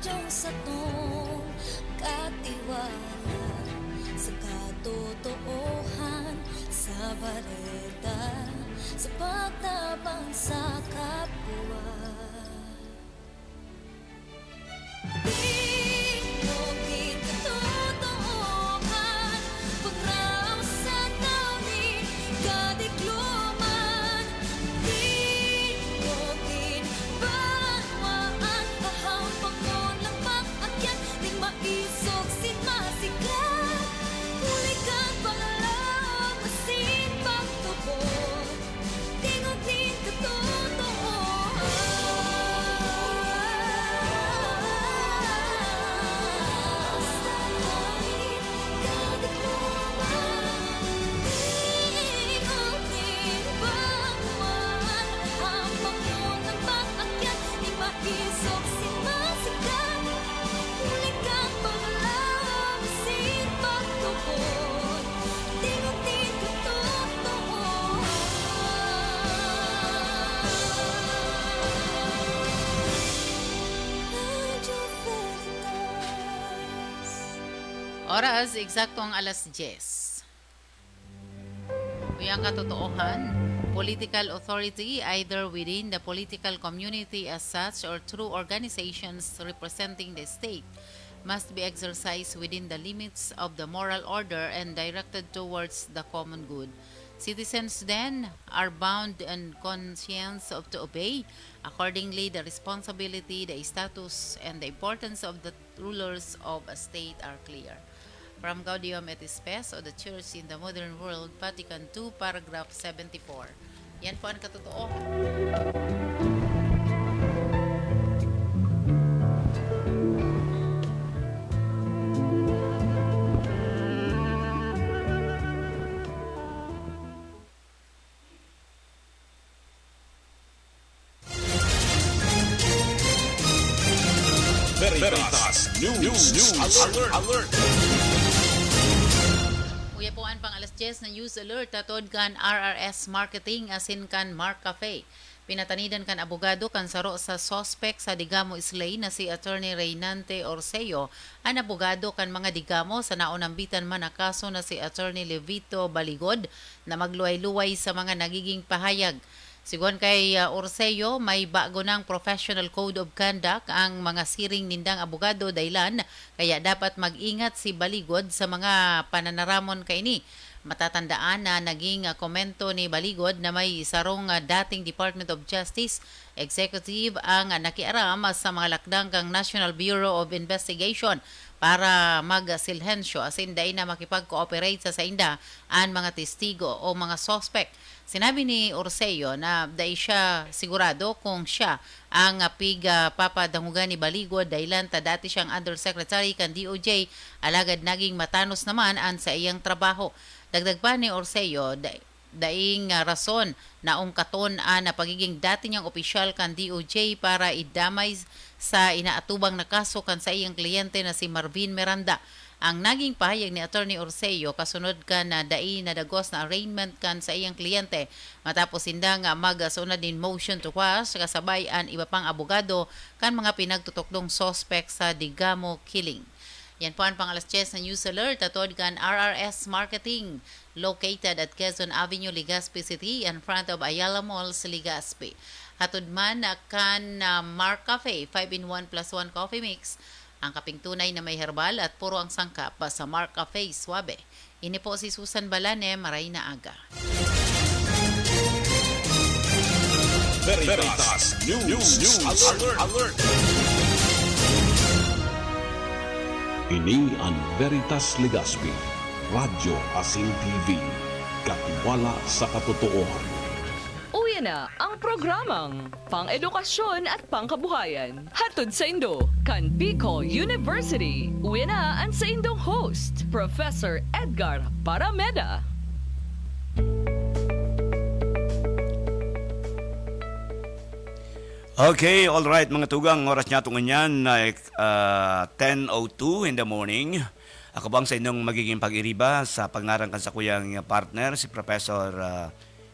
radyong sa tong katiwala sa katotohan, sa balita, sa pagtabang sa kapwa. Tingog din katotohan, pagraos sa dami, kadikluman. Tingog din banwaan, kahampang mo lang pag-akyat, di maisog sinmasikat. Huli kang pangalaw, masin pagtubog. Tingog din isog sinmasikat. Huli kang pangalaw, masin pagtubog. Tingog din katotohan. Radyo Veritas. Oras, eksaktong alas 10. Uyang katotohan, political authority either within the political community as such or through organizations representing the state must be exercised within the limits of the moral order and directed towards the common good. Citizens then are bound and conscious of to obey. Accordingly, the responsibility, the status, and the importance of the rulers of a state are clear. From Gaudium et Spes o the Church in the Modern World, Vatican II, paragraph 74. Yan po ang katotoohan. Veritas News Alert. Uya po ang pang alas 10 na news alert tatod kan RRS Marketing asin kan Mark Cafe. Pinatanidan kan abogado kan saro sa suspect sa Digamo Islay na si Attorney Reynante Orseo. Ang abogado kan mga Digamo sa naunambitan man na kaso na si Attorney Levito Baligod na magluway-luway sa mga nagiging pahayag. Sigon kay Orseo, may bago ng Professional Code of Conduct ang mga siring nindang abogado daylan kaya dapat mag-ingat si Baligod sa mga pananaramon kaini. Matatandaan na naging komento ni Baligod na may sarong dating Department of Justice Executive ang nakiaram sa mga lakdang kang National Bureau of Investigation para mag-silhensyo asin day na makipag-cooperate sa inda ang mga testigo o mga suspect. Sinabi ni Orseo na dahil siya sigurado kung siya ang papadangugan ni Baligod dahil dati siyang undersecretary kan DOJ alagad naging matanos naman ang sa iyang trabaho. Dagdag pa ni Orseo daing rason na ungkaton na pagiging dati niyang opisyal kan DOJ para idamay sa inaatubang na kaso kan sa iyang kliyente na si Marvin Miranda. Ang naging pahayag ni Attorney Orseo kasunod kan na dai na dagos na arraignment kan sa iyang kliyente matapos indang magsunod din motion to quash kasabay ang iba pang abogado kan mga pinagtutokdong suspect sa Digamo killing. Yan po ang pang alas 10 na news alert atod kan RRS Marketing located at Quezon Avenue, Legazpi City in front of Ayala Mall sa Legazpi. Hatod man kan Mark Cafe 5-in-1 plus 1 coffee mix. Ang kaping tunay na may herbal at puro ang sangkap sa Mark Cafe Suabe. Ini po si Susan Balane, maray na aga. Veritas News Alert. Ini ang Veritas Legazpi, Radyo Asin TV, katiwala sa katotohanan. Uwi na ang programang pang-edukasyon at pangkabuhayan. Hatod sa Indo, kan Pico University. Uwi na ang sa Indong host, Professor Edgar Parameda. Okay, all right mga tugang, oras niya tungan yan na 10:02 in the morning. Ako bang sa inyong magiging pag-iriba sa pangarangkan sa kuyang partner, si Professor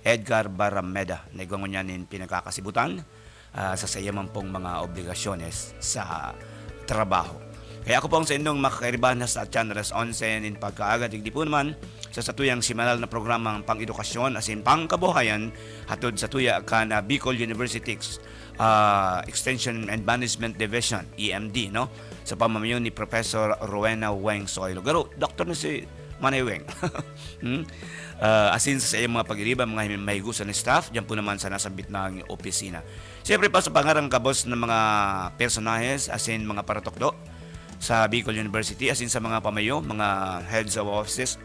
Edgar Barameda. Naigwang niya nin pinagkakasibutan sa sayaman pong mga obligasyones sa trabaho. Kaya ako po ang sa inyong makakairibahan sa Chandra's Onsen in pagkaagad. Hindi po naman sa satuyang simanal na programang pang-edukasyon as in pang-kabuhayan hatod sa tuya kan Bicol University Extension and Management Division, EMD, no? Sa pamamayon ni Professor Rowena Weng Soilo. Garo, doktor na si Manay Weng. Asin sa iyong mga pag-iriba, mga mahigusan ni staff, dyan po naman sa nasabit ng opisina. Siyempre pa sa pangarang kabos ng mga personahes, asin mga paratokdo sa Bicol University, asin sa mga pamayo, mga heads of offices,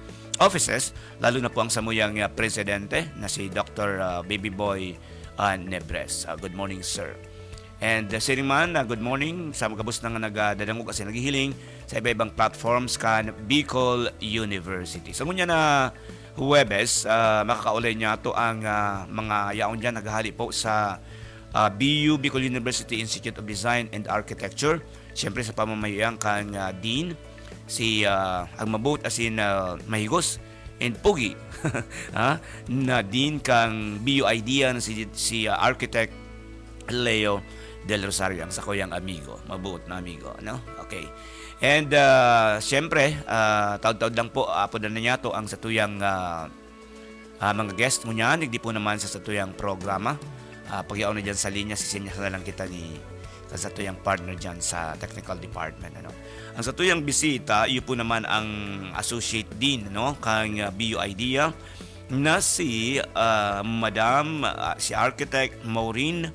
lalo na po ang samuyang presidente na si Dr. Baby Boy Nebres. Good morning, sir. And sining man, good morning sa mga kabos na nagdadangog kasi naghihiling sa iba-ibang platforms kan Bicol University. So ngunya na Huwebes, makakaulay niya to ang mga yaon dyan naghahali po sa BU, Bicol University Institute of Design and Architecture. Siyempre sa pamamayang kang Dean, si ang mabut asin mahigos and pugi na Dean kang BU Idea na si Architect Leo Del Rosario, ang sakuyang amigo, mabuot na amigo, no? Okay. And siyempre, taod-taod lang po, apo na niya to ang satuyang mga guest mo niyan, hindi po naman sa satuyang programa. Pag-iaw na dyan sa linya, sisinyas na lang kita ni sa satuyang partner dyan sa technical department. Ano? Ang satuyang bisita, iyo po naman ang Associate Dean, no? Kang BU Idea, na si Madam, si Architect Maureen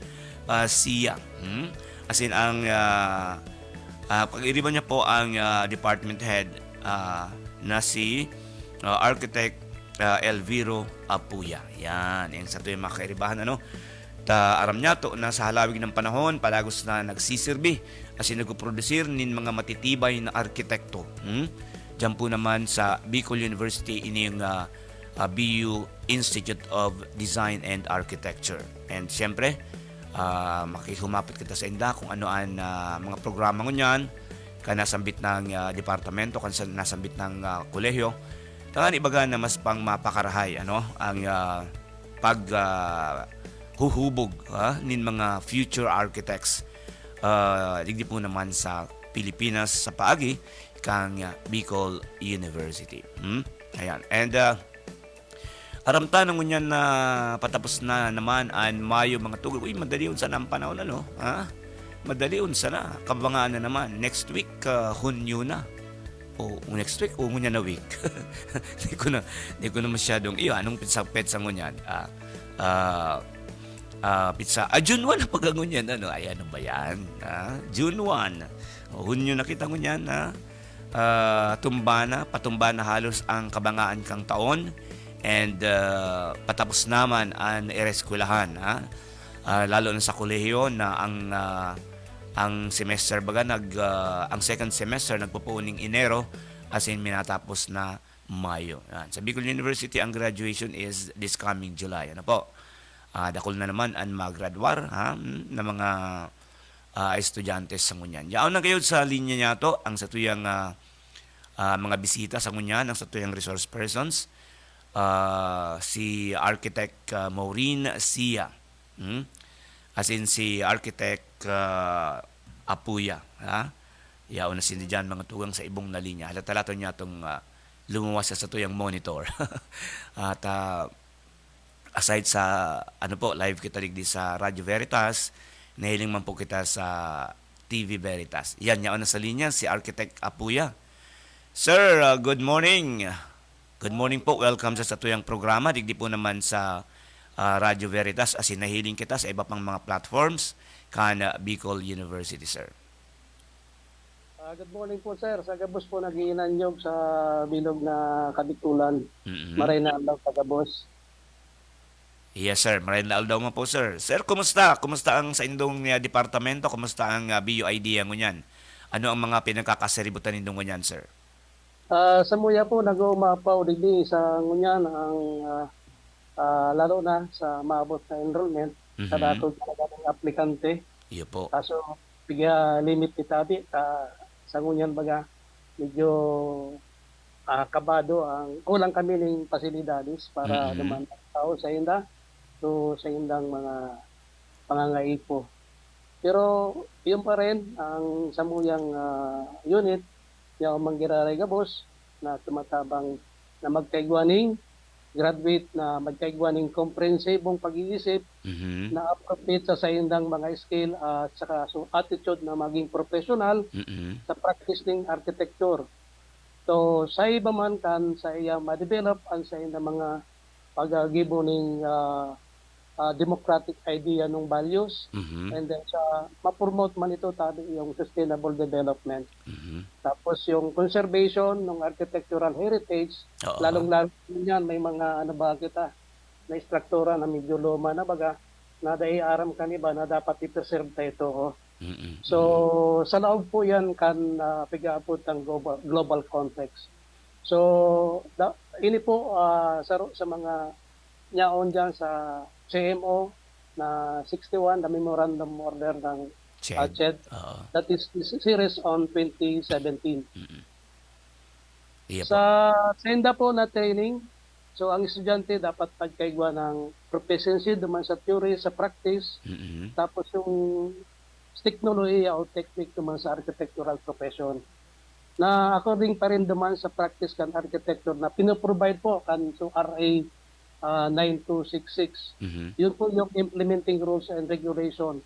Sia. As in, ang pag-iriban niya po ang department head na si Architect Elviro Apuya. Yan, yung sa tuyong makairibahan. Ano? Aram niya to na sa halawig ng panahon, palagos na nagsisirbi as in nagproprodusir nin mga matitibay na arkitekto. Diyan po naman sa Bicol University ining BU Institute of Design and Architecture. And siyempre, makihumapit kita sa inda kung ano ang mga programa ngunyan kan nasambit ng departamento, kan nasambit ng kolehiyo. Tangan ibaga na mas pang mapakarahay ano ang pag huhubog nin mga future architects digdi po naman sa Pilipinas sa paagi kang Bicol University. Ayan. And aramta nang ngunyan na patapos na naman ang Mayo mga tugol. Uy, madali unsa na ang panahon ano? Madali unsa na. Kabangaan na naman. Next week, Hunyo na. O next week, o ngunyan na week. Hindi ko na masyadong, anong petsa ngunyan? Pizza. June 1 na pag-ngunyan. Ano? Ay, ano ba yan? June 1. Hunyo na kita ngunyan. Patumba na halos ang kabangaan kang taon. And patapos naman ang ereskwelahan, lalo na sa kolehiyo na ang semester baga ang second semester nagpupuning Enero as in minatapos na Mayo. Sa Bicol University ang graduation is this coming July. Ano po? Dakol na naman ang magradwar na mga estudyante sa ngunyan. Yaon na kayo sa linya niya to ang satuyang mga bisita sa ngunyan, ang satuyang resource persons. Si Architect Maureen Sia, as in si Architect Apuya, yaon na sindi dyan mga tugang sa ibong na linya. Halatalato niya itong lumuwas sa tuyang monitor. At aside sa live kita digdi sa Radio Veritas, nahiling man po kita sa TV Veritas. Yan, yaon na sa linya si Architect Apuya. Sir, good morning. Good morning po. Welcome sa satuyang programa. Digdi po naman sa Radio Veritas as in nahiling kita sa iba pang mga platforms kan Bicol University, sir. Good morning po, sir. Sa gabos po nag-iinanyog sa bilog na Kabitulan. Maray na alaw sa gabos. Yes, sir. Maray na alaw mo po, sir. Sir, kumusta? Kumusta ang sa indong departamento? Kumusta ang BU Idea ngunyan? Ano ang mga pinagkakasaributan nindong ngunyan, sir? Sa muya po, nag-umapaw digdi sa ngunyan ang lalo na sa maabot na enrollment sa dato talaga ng aplikante. Iyo po. Kaso, bigya limit itabi sa ngunyan baga medyo kabado ang kulang kami ng pasilidades para naman tao sa inda to sa indang mga pangangaipo. Pero yun pa rin ang samuyang unit yung manggiraray gabos na tumatabang na magkaigwaning graduate na magkaigwaning komprehensibong pag-iisip Mhm. na appropriate sa sayendang mga skill at saka so attitude na maging professional Mhm. sa practice ng architecture. So sa iba man kan sa iya ma-develop ang sa iyang mga pag-agibo ng democratic idea ng values Mhm. and then sa ma-promote man ito tabi yung sustainable development. Mhm. Tapos yung conservation ng architectural heritage, Oo. lalong-lalo niyan may mga ano ba kita na struktura na medyo luma na baga na dahil aram kaniba na dapat i-preserve ta ito. Oh. Mhm. So sa loob po yan kan pigaabot ang global context. So ini po sa mga nyaon dyan sa CMO na 61, the Memorandum Order ng Ched. CHED. Oo. That is the series on 2017. Iya po. Sa senda po na training, so ang estudyante dapat pagkaigwa ng proficiency duman sa theory, sa practice, Mhm. tapos yung teknolohiya o technique duman sa architectural profession. Na according pa rin duman sa practice kan architecture na pinoprovide po kan so RA 9266. Mhm. Yun po yung implementing rules and regulation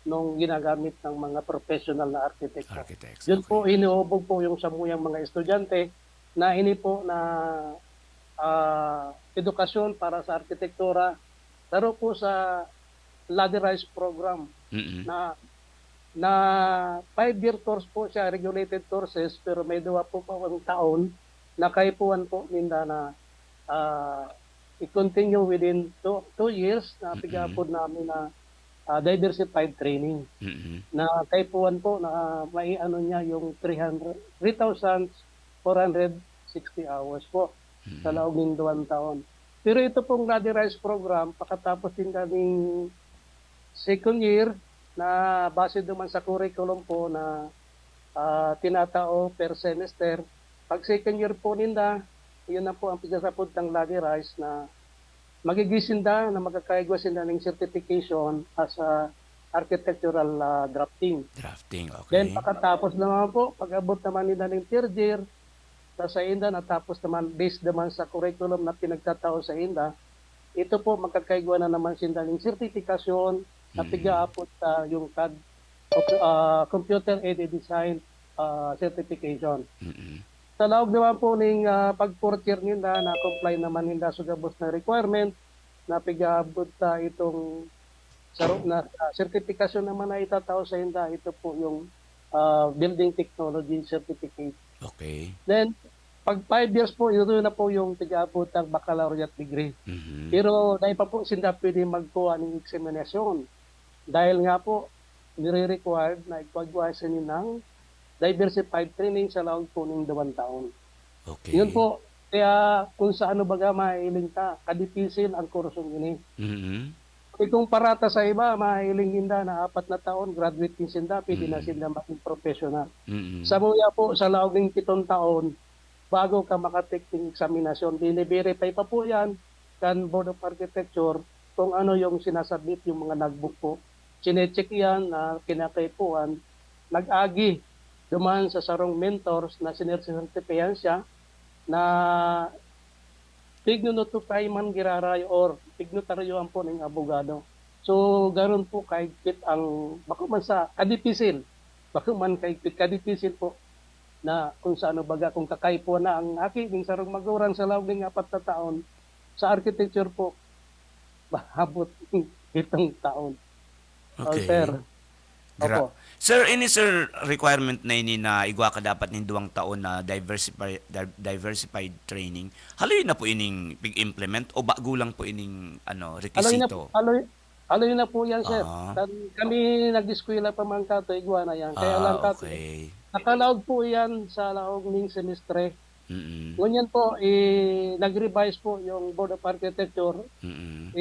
nung ginagamit ng mga professional na architect. Architects. Yun okay. po iniubog po yung samuyang mga estudyante na ini po na edukasyon para sa arkitektura. Pero po sa ladderized program Mhm. na 5-year course po siya, regulated courses, pero may 2 po ang taon na kaipuan po ninda na i-continue within 2 years na pigapod namin na diversified training Mhm. na kaipuan po na may ano niya yung 3,460 hours po sa loob ng 2 taon. Pero ito pong ladderized program, pagkatapos din kaming second year na base duman sa curriculum po na tinatao per semester. Pag second year po ninda, yun na po ang pigasapod ng ladderized na magigisinda na magkakaigwa sinda ng certification as a architectural drafting. Drafting. Okay. Then pagkatapos naman po, pag-abot naman nila ng third year, sa inda natapos naman based naman sa curriculum na pinagtatao sa inda, ito po magkakaigwa na naman sinda ng certification na pigaapot yung CAD Computer Aided Design certification. Mhm. Sa loob naman po ng pag fourth year nila na comply naman nila sa gabos na requirement na pigaabot itong na certification naman na itatao sa inda, ito po yung building technology certificate. Okay. Then pag 5 years po, ito na po yung pigaabot ng baccalaureate degree. Mhm. Pero dahil pa po sinda pwede magkuha ng examinasyon. Dahil nga po, nire-required na ipagkuha sa ng diversified training sa loob po ng 2 taon. Okay. Yun po, kaya kung sa ano baga mailing ka, kadipisil ang kursong ini. Mhm. Kung parata sa iba, mailing hinda na 4 na taon, graduate din sinda, pwede na sila maging professional. Mhm. Sa muya po, sa loob ng 7 taon, bago ka makatake ng examinasyon, bine-verify pa po yan kan Board of Architecture kung ano yung sinasabit yung mga nagbook po. Sinecheck yan na kinakaipuan, nag-agi duman sa sarong mentors na sinertifiyan siya na tignonotify man giraray or tignotaryoan po ng abogado. So, garon po kahigpit ang, bako man sa kadipisil, bako man kahigpit kadipisil po na kung sa ano baga, kung kakaipo na ang aki ng sarong maguran sa loob ng 4 na taon, sa architecture po, mahabot 7 taon. Okay. Sir. Gra- Opo. Sir, ini sir requirement na ini na igwa ka dapat nin 2 taon na diversified training. Haloy na po ining pig-implement o bago lang po ining requisito? Aloy na po yan, sir. Ah. Kami nag-eskwela pa man kato, igwa na yan. Kaya lang kato, okay. nakalaog po yan sa laog ng semestre. Mm-mm. Ngunyan po, nag-revise po yung Board of Architecture. Mm-mm.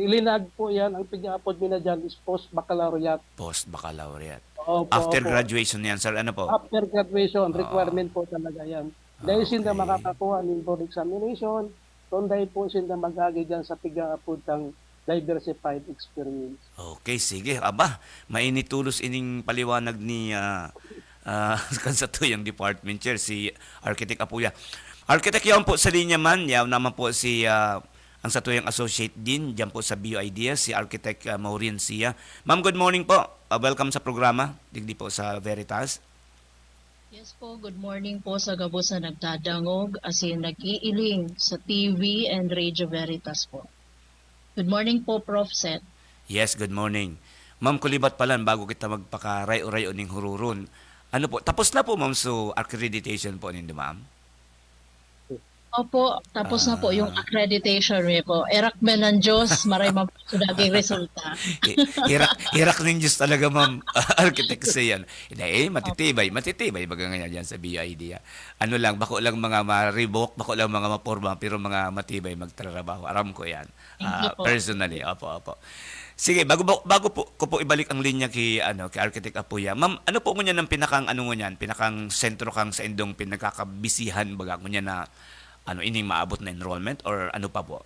Ilinag po yan, ang pig-apod nila dyan is post-baccalaureate. Post-baccalaureate. Opo, After opo. graduation yan, sir, ano po? After graduation, requirement po talaga yan. Dahil sinda makakakuha ng board examination, kung dahil po sinda mag-agi dyan sa pig-apod ng diversified experience. Okay, sige. Aba, mainit tulos ining paliwanag ni kan sa tuyang department chair, si Architect Apuya. Architect, yaw po sa linya man, yaw naman po si ang sa tuyang associate din, dyan po sa Bio Ideas, si Architect Maureen Sia. Ma'am, good morning po. Welcome sa programa, digdi po sa Veritas. Yes po, good morning po sa gabo sa nagdadangog as in nag-iiling sa TV and Radio Veritas po. Good morning po, Prof. Seth. Yes, good morning. Ma'am, kulibat palan bago kita magpaka-rayo-rayo ning hururun. Ano po, tapos na po ma'am so accreditation po nindo ma'am? Opo, tapos na po yung accreditation niyo po. Erak man ng Diyos, maray po naging resulta. Hirak ng Diyos talaga ma'am, architect siya yan. Hindi, matitibay baga nga dyan sa Bio Idea. Ano lang, bako lang mga ma-revoke, bako lang mga maporma, pero mga matibay magtrabaho. Aram ko yan. Thank you po. Personally, opo. Sige, bago po ko po ibalik ang linya kay Architect Apuya. Ma'am, ano po ngunya ng pinakang pinakang sentro kang sa indong pinagkakabisihan baga ngunya na ining maabot na enrollment or ano pa po?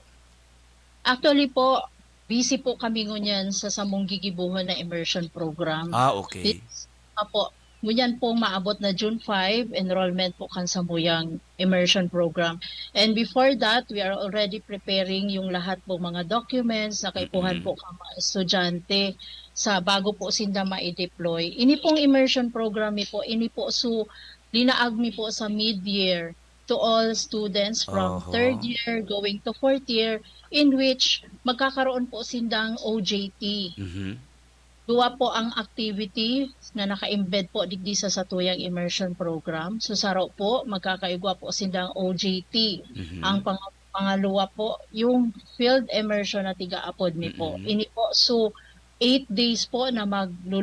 Actually po, busy po kami ngunyan sa samong gigibuhan na immersion program. Okay. Apo, ngunyan po maabot na June 5, enrollment po kan sa muyang immersion program. And before that, we are already preparing yung lahat po mga documents na kaipuhan po ka mga estudyante sa bago po sinda ma-deploy. Ini pong immersion program po, ini po linaag mi po sa mid-year to all students from third year going to fourth year in which magkakaroon po sindang OJT. Duwa po ang activity na naka-embed po digdi sa satuyang immersion program. So saro po magkakaigwa po sindang OJT. Ang pangalawa po yung field immersion na tiga-apod mi po. Ini po 8 days po na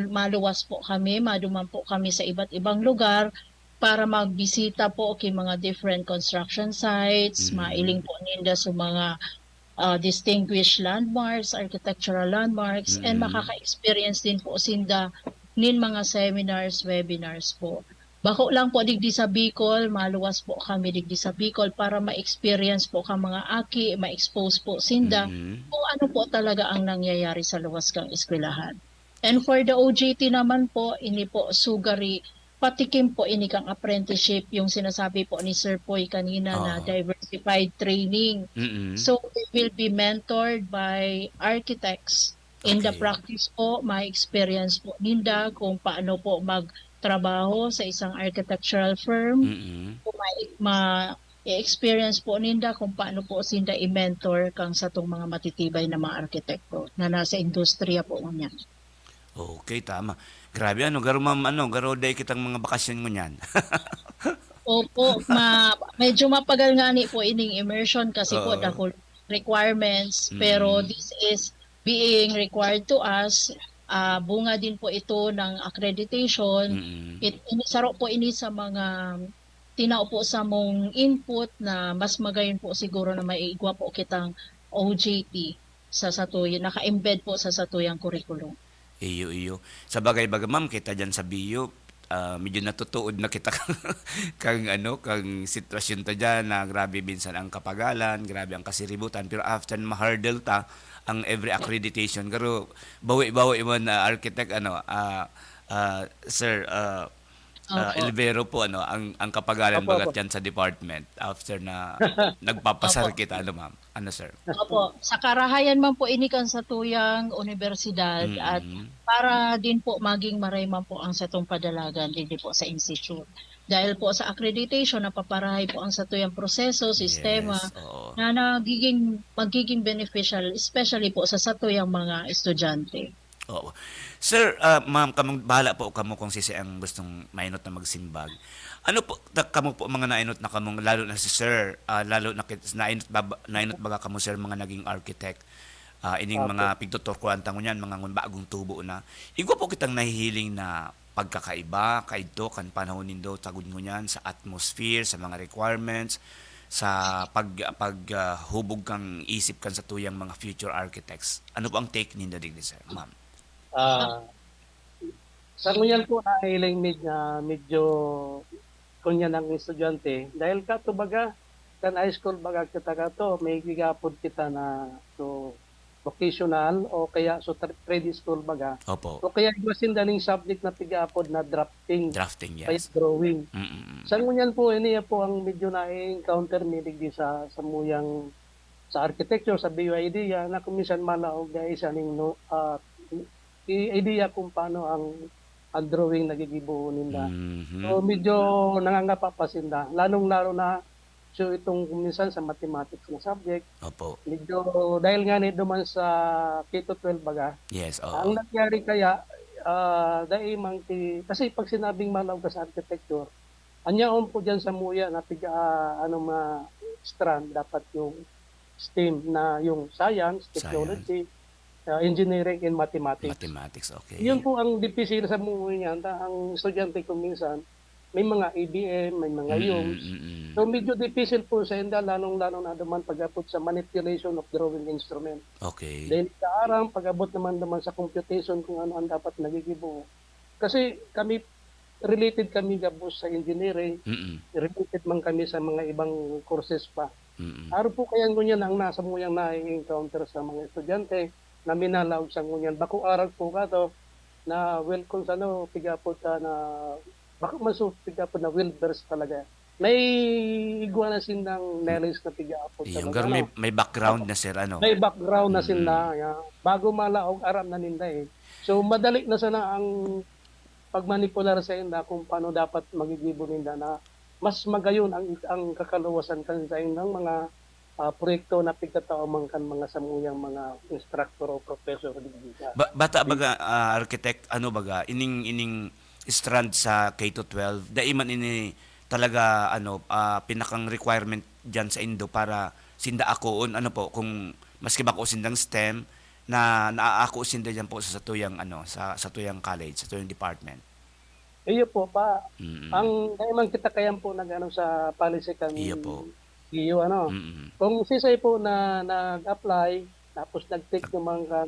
maluwas po kami, maduman po kami sa iba't ibang lugar para magbisita po kay mga different construction sites, mailing po ninda sa mga distinguished landmarks, architectural landmarks, and makaka-experience din po sinda nin mga seminars, webinars po. Bako lang po digdi sa Bicol, maluwas po kami digdi sa Bicol para ma-experience po ka mga aki, ma-expose po sinda kung ano po talaga ang nangyayari sa luwas kang eskwelahan. And for the OJT naman po, ini po sugari patikim po ini kang apprenticeship, yung sinasabi po ni Sir Poy kanina na diversified training. So, they will be mentored by architects. In the practice po, may experience po ninda kung paano po magtrabaho sa isang architectural firm. Kung ma-experience po ninda kung paano po sinda i-mentor kang sa itong mga matitibay na mga arkitekto na nasa industriya po niya. Okay, tama. Grabe, garo ma'am, garo day kitang mga bakasyon mo niyan. Opo, medyo mapagal nga ni po ining immersion kasi po the whole requirements, pero this is being required to us. Bunga din po ito ng accreditation. Inisaro po ini sa mga tinao po sa mong input na mas magayon po siguro na maiigwa po kitang OJT sa satuyan, naka-embed po sa satuyang curriculum. Iyo. Sa bagay-bagay ma'am, kita dyan sa Bio, medyo natutuod na kita kang sitwasyon ta dyan na grabe minsan ang kapagalan, grabe ang kasiributan, pero after ma-hurdle ta ang every accreditation, pero bawi-bawi mo na architect, sir, Elvero po, ang kapagalan bagat yan sa department after na nagpapasar kita, ma'am? Sir? Opo, sa karahayan man po inikan sa tuyang universidad at para din po maging maray man po ang satong padalagan din po sa institute. Dahil po sa accreditation, napaparahay po ang satuyang proseso, sistema na magiging beneficial, especially po sa satuyang mga estudyante. Oo. Sir, ma'am, bahala po kamo kung sisi ang gustong mainot na magsimbag. Ano po, kamo po mga nainot na kamo, lalo na si Sir, lalo na nainot baga kamo, Sir, mga naging architect, ining mga pigtuturkuan tango niyan, mga bagong tubo na. Igwa po kitang nahihiling na pagkakaiba, kaidto, kan panahon nindo, tagod mo niyan, sa atmosphere, sa mga requirements, sa paghubog kang isip kan sa tuyang mga future architects. Ano po ang take nindo digdi, Sir, ma'am? Sa ngunyan po nahiling medyo kunya ng estudyante dahil baga kan high school baga kita may gigapod kita na to vocational o kaya so trade school baga. Opo. O kaya iwasin daning subject na pigaapod na drafting, Drafting, kaya yes. drawing. Mm-mm. Sa ngunyan po, iniya po ang medyo na-encounter milig di sa muyang sa architecture, sa BYD, na kumisan malaog guys, aning no, idea kung paano ang drawing nagigibuo ninda. Mhm. So medyo nangangapapasinda, lalong-lalo na so itong kuminsan sa mathematics na subject, Opo. medyo dahil nga ni duman sa K-12 baga, Yes, ang oo. nangyari kaya, dahil kasi pag sinabing malaw ka sa architecture, anyaon po dyan sa muya na piga, strand, dapat yung STEM na yung science, technology, engineering, and mathematics. Mathematics, okay. Yun po ang dipisil sa muya niyan. Ang estudyante ko minsan, may mga ABM, may mga UMS. So medyo difficile po sa inda, lalong-lalo na duman pag-abot sa manipulation of drawing instrument. Okay. Dahil sa arang, pag-abot naman sa computation kung ano ang dapat nagigibo. Kasi related kami gabos sa engineering, Mm-mm. related man kami sa mga ibang courses pa. Mm-mm. Araw po kaya ngunyan ang nasa muyang na-encounter sa mga estudyante na minalaw sa ngunyan. Bako aral po ka to na welcome sa pigapot ka na bako pigapot na Wilbers talaga. May igwa na sinang knowledge na pigapot Yung talaga. may background na sir, ano? May background na sila. Bago malaog, aram na ninda eh. So madali na sana ang pagmanipular sa inda kung paano dapat magigibo ninda na mas magayon ang kakaluwasan kan sa indang mga proyekto na pigkatao man kan mga samuyang mga instructor o professor dito. Bata baga architect ano baga ining strand sa K-12 daiman ini talaga pinakang requirement diyan sa Indo para sinda akoon ano po kung maski ba ko sindang STEM na naaako sinda diyan po sa tuyang sa tuyang college, sa tuyang department. Iyo po pa. Mm-mm. Ang daiman kita kayan po sa policy kan Iyo po. iyo Mm-mm. Kung sisay po na nag-apply tapos nag-take yung mga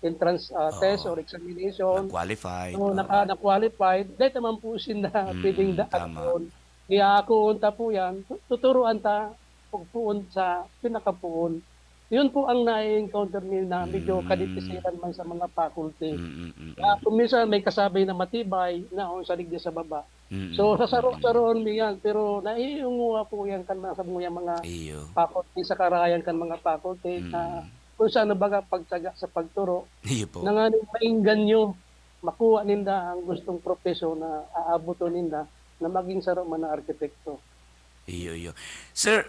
entrance test or examination, Qualified. so na-qualified, dahil naman po sila pwedeng daan tama. doon. Kaya ako unta po yan, tuturuan ta pagpuon sa pinakapuon. Yun po ang na-encounter nila na medyo kadipisiran man sa mga faculty. Kung minsan may kasabay na matibay na on sa ligdi sa baba. So sasaro-saroon mo yan, pero naiunguha po yan kan sa mga Iyo. faculty sa karayan kan mga faculty na kung saan baga pagtsaga sa pagturo Iyo po. na nga mainggan nyo makuha ninda ang gustong profesyon na aabuto ninda na maging saro man na arkitekto. Iyo. Sir,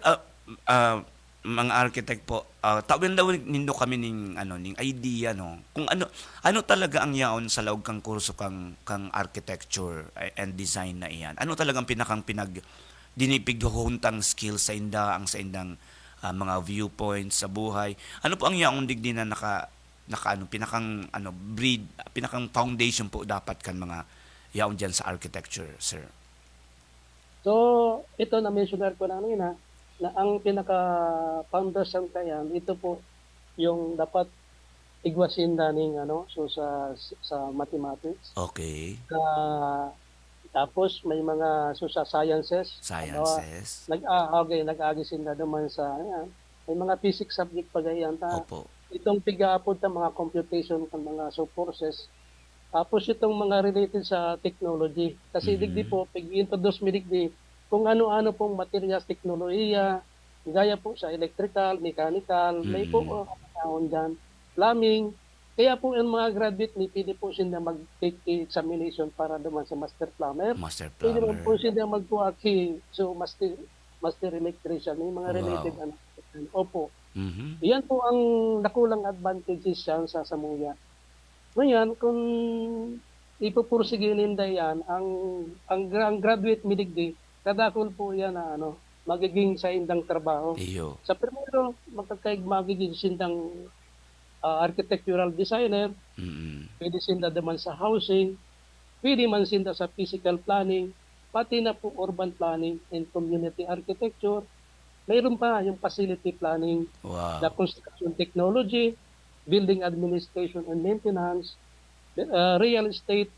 mga architect po, tawin daw nindo kami ning idea kung ano talaga ang yaon sa laog kang kurso kang architecture and design na iyan. Ano talagang pinakang dinipighuhuntang skills sa indang mga viewpoints sa buhay. Ano po ang yaong digdi na pinakang foundation po dapat kan mga yaon diyan sa architecture, sir? So, ito na mentionar ko na na ang pinaka-foundation kayan, ito po yung dapat igwasin daning so sa mathematics. Okay. Tapos may mga sa sciences. Nag-agi sila naman sa may mga physics subject pa gayan ta. Opo. Itong pigaapod ta mga computation kan mga sources. Tapos itong mga related sa technology. Kasi digdi po pag-introduce mi digdi kung ano-ano pong materials, teknolohiya, gaya po sa electrical, mechanical, may po dyan, plumbing. Kaya po yung mga graduate ni pwede po sila mag-take examination para naman sa master plumber. Pwede naman po sila mag-tuaki, so master electrician, may mga related. Opo. Yan po ang nakulang advantages yan sa Samuya. Ngayon, kung ipupursige ninda yan, ang graduate midigdi, kadakol po yan na magiging sa indang trabaho. Iyo. Sa primero, magiging sindang architectural designer, pwede sinda naman sa housing, pwede man sinda sa physical planning, pati na po urban planning and community architecture. Mayroon pa yung facility planning, Wow. the construction technology, building administration and maintenance, real estate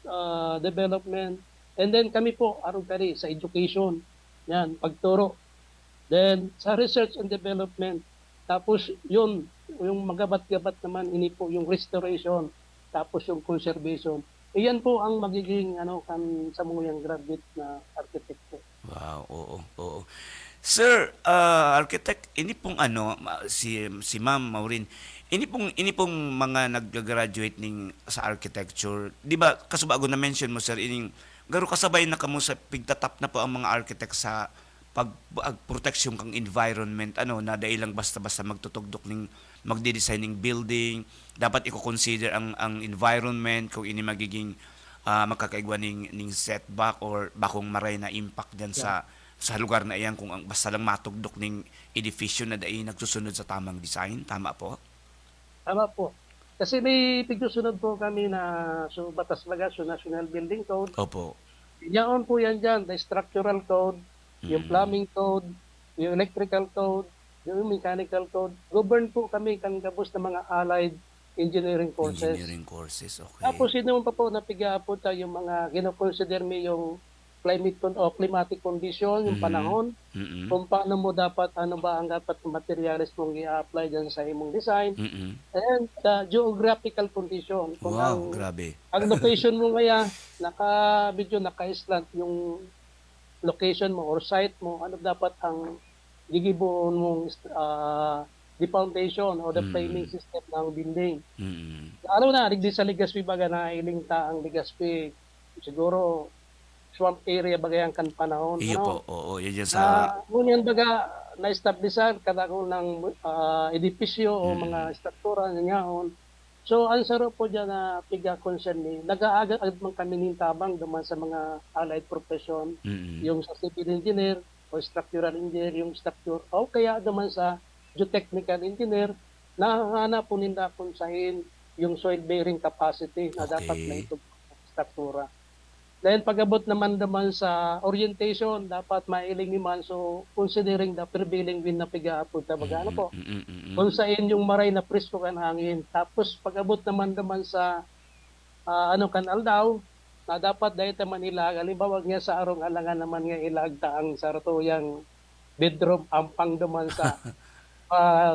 development, and then kami po, arugari sa education, yan, pagturo. Then sa research and development, tapos yun, yung magabat-gabat naman ini po yung restoration tapos yung conservation. Iyan po ang magiging sa mga graduate na architect po. Wow, oo, oo. Sir, architect, ini pong si Ma'am Maureen, ini pong mga nag-graduate ning sa architecture. Di ba kasubago na mention mo sir ining garo kasabay na kamo sa pigtatap na po ang mga architect sa pag-protection kang environment na dailang basta-basta magtutugdok ning magde-designing building, dapat i-consider ang environment kung ini magiging makakaigwa ning setback or bakong maray na impact diyan sa lugar na iyan kung basta lang matugdok ning edificio na dai nagsusunod sa tamang design, tama po? Tama po. Kasi may pigsusunod po kami na batas baga, National Building Code. Opo. Yaon po yan dyan, the structural code, yung plumbing code, yung electrical code, yung mechanical code. Govern po kami kang gabos ng mga allied engineering courses. Engineering courses, okay. Tapos yun naman pa po napiga po tayo yung mga gino-consider mo yung climatic condition, yung panahon, kung paano mo dapat, ano ba ang dapat materials mong i-apply dyan sa imong design, and the geographical condition. Kung Wow, grabe. ang location mo kaya, naka-slant yung location mo or site mo, ano dapat ang gigibuon mong the foundation or the framing system ng building. Ano na, rigdi sa Legazpi baga na ilingta ang Legazpi, siguro swamp area bagayang kan panahon. Iyo po, oo, yan sa... Ngunyan baga na-establishan kadako ng edipisyo o mga struktura nanyaon. So, ang saro po dyan na piga concern ni, nag-aagad man kami ng tabang duman sa mga allied profession, yung sa civil engineer o structural engineer, yung structure, o kaya duman sa geotechnical engineer, nahanap po ninda kung sahin yung soil bearing capacity na dapat na ito struktura. Dahil pag-abot naman sa orientation, dapat mailing man. So, considering the prevailing wind na piga-apod na baga, po. Kung saan yung maray na presko kan hangin. Tapos, pag-abot naman sa kanal daw, na dapat dahil naman ilag. Halimbawa nga sa arong alangan naman nga ilag taang saratoyang bedroom ampang naman sa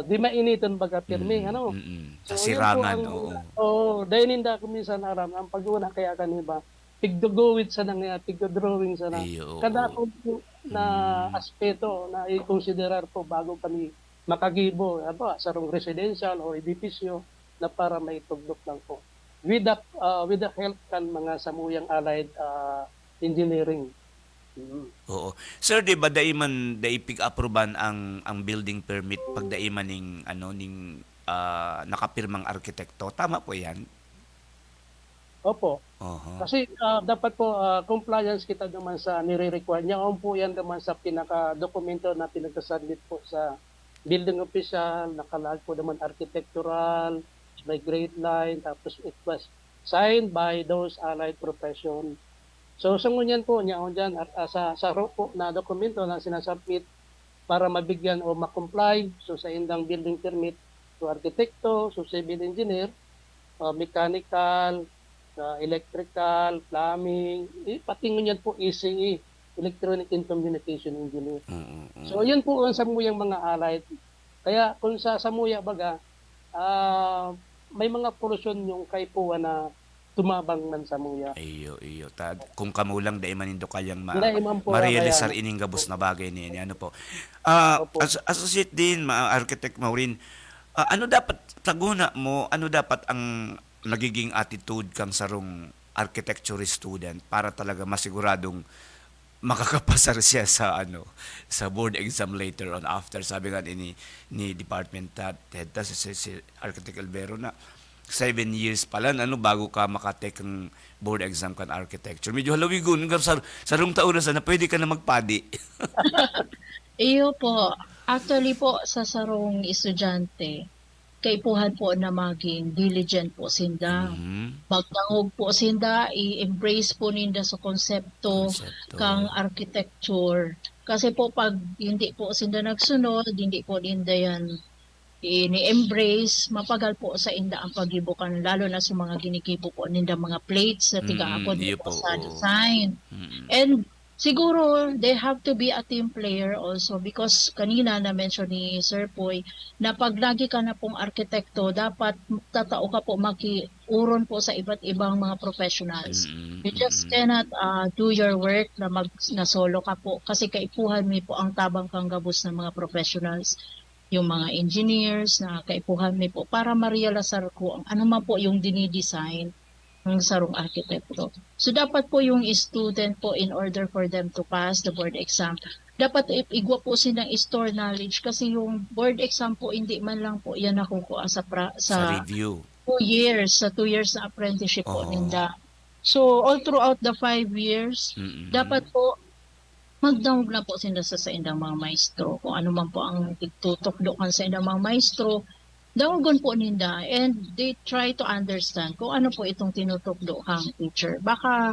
di mainiton baga pirmi, Sa sirangan, dahil hindi ako minsan aram, ang pag-una kaya kaniba, tigdugawit sa nang tigdodrawing sa na kada po na aspeto na i-considerar po bago kami makagibo sa rong residential o edipisyo na para may tugdok lang po with the help kan mga samuyang allied engineering. Oo. Sir, di ba daiman pick-approban ang building permit pag daiman ning nakapirmang arkitekto, tama po 'yan? Opo. Uh-huh. Kasi dapat po compliance kita naman sa nire-require niya. Po yan naman sa pinaka-dokumento na pinagkasubmit po sa building official, nakalag po naman architectural, by grade line, tapos it was signed by those allied profession. So sa ngunyan po niya dyan sa po na dokumento na sinasubmit para mabigyan o makomply so sa indang building permit to arkitekto, so civil engineer, mechanical, electrical, plumbing, pati ngunyan po ECE, Electronic and Communication Engineer. So yun po ang samuyang mga allied. Kaya kung sa samuya baga, may mga portion yung kay po na tumabang man samuya. Iyo. Kung kamulang dai manindo kayang po ma-realisar ining gabos na bagay niya. Ano po. Associate din, Architect Maureen, ano dapat taguna mo, ano dapat ang nagiging attitude kang sarong architecture student para talaga masiguradong makakapasar siya sa board exam later on after sabi nga ni department head si Architect Albero na 7 years pala bago ka makatake ang board exam kan architecture. Medyo halawigon sarong taon na sana pwede ka na magpadi. Iyo po. Actually po sa sarong estudyante, kaipuhan po na maging diligent po sinda. Magdangog po sinda, i-embrace po ninda sa konsepto kang architecture. Kasi po pag hindi po sinda nagsunod, hindi po ninda yan ini-embrace, mapagal po sa inda ang pagibukan, lalo na sa mga ginikibo po ninda mga plates na tigaapod po sa design. And Siguro, they have to be a team player also because kanina na-mention ni Sir Poy na pag lagi ka na pong arkitekto, dapat tatao ka po makiuron po sa iba't ibang mga professionals. You just cannot do your work na solo ka po kasi kaipuhan mo po ang tabang kang gabos ng mga professionals, yung mga engineers na kaipuhan mo po para ma-realisar ko ang ano man po yung dinidesign ng sarong arkitekto. So dapat po yung student po in order for them to pass the board exam, dapat igwa po silang store knowledge kasi yung board exam po hindi man lang po yan nakukuha Sa review. 2 years, sa 2 years na apprenticeship po Oo. ninda. So all throughout the 5 years, dapat po magdawag na po sila sa indang mga maestro. Kung ano man po ang tutukdokan sa indang mga maestro, dawagon po ninda and they try to understand kung ano po itong tinutugdo kang teacher. Baka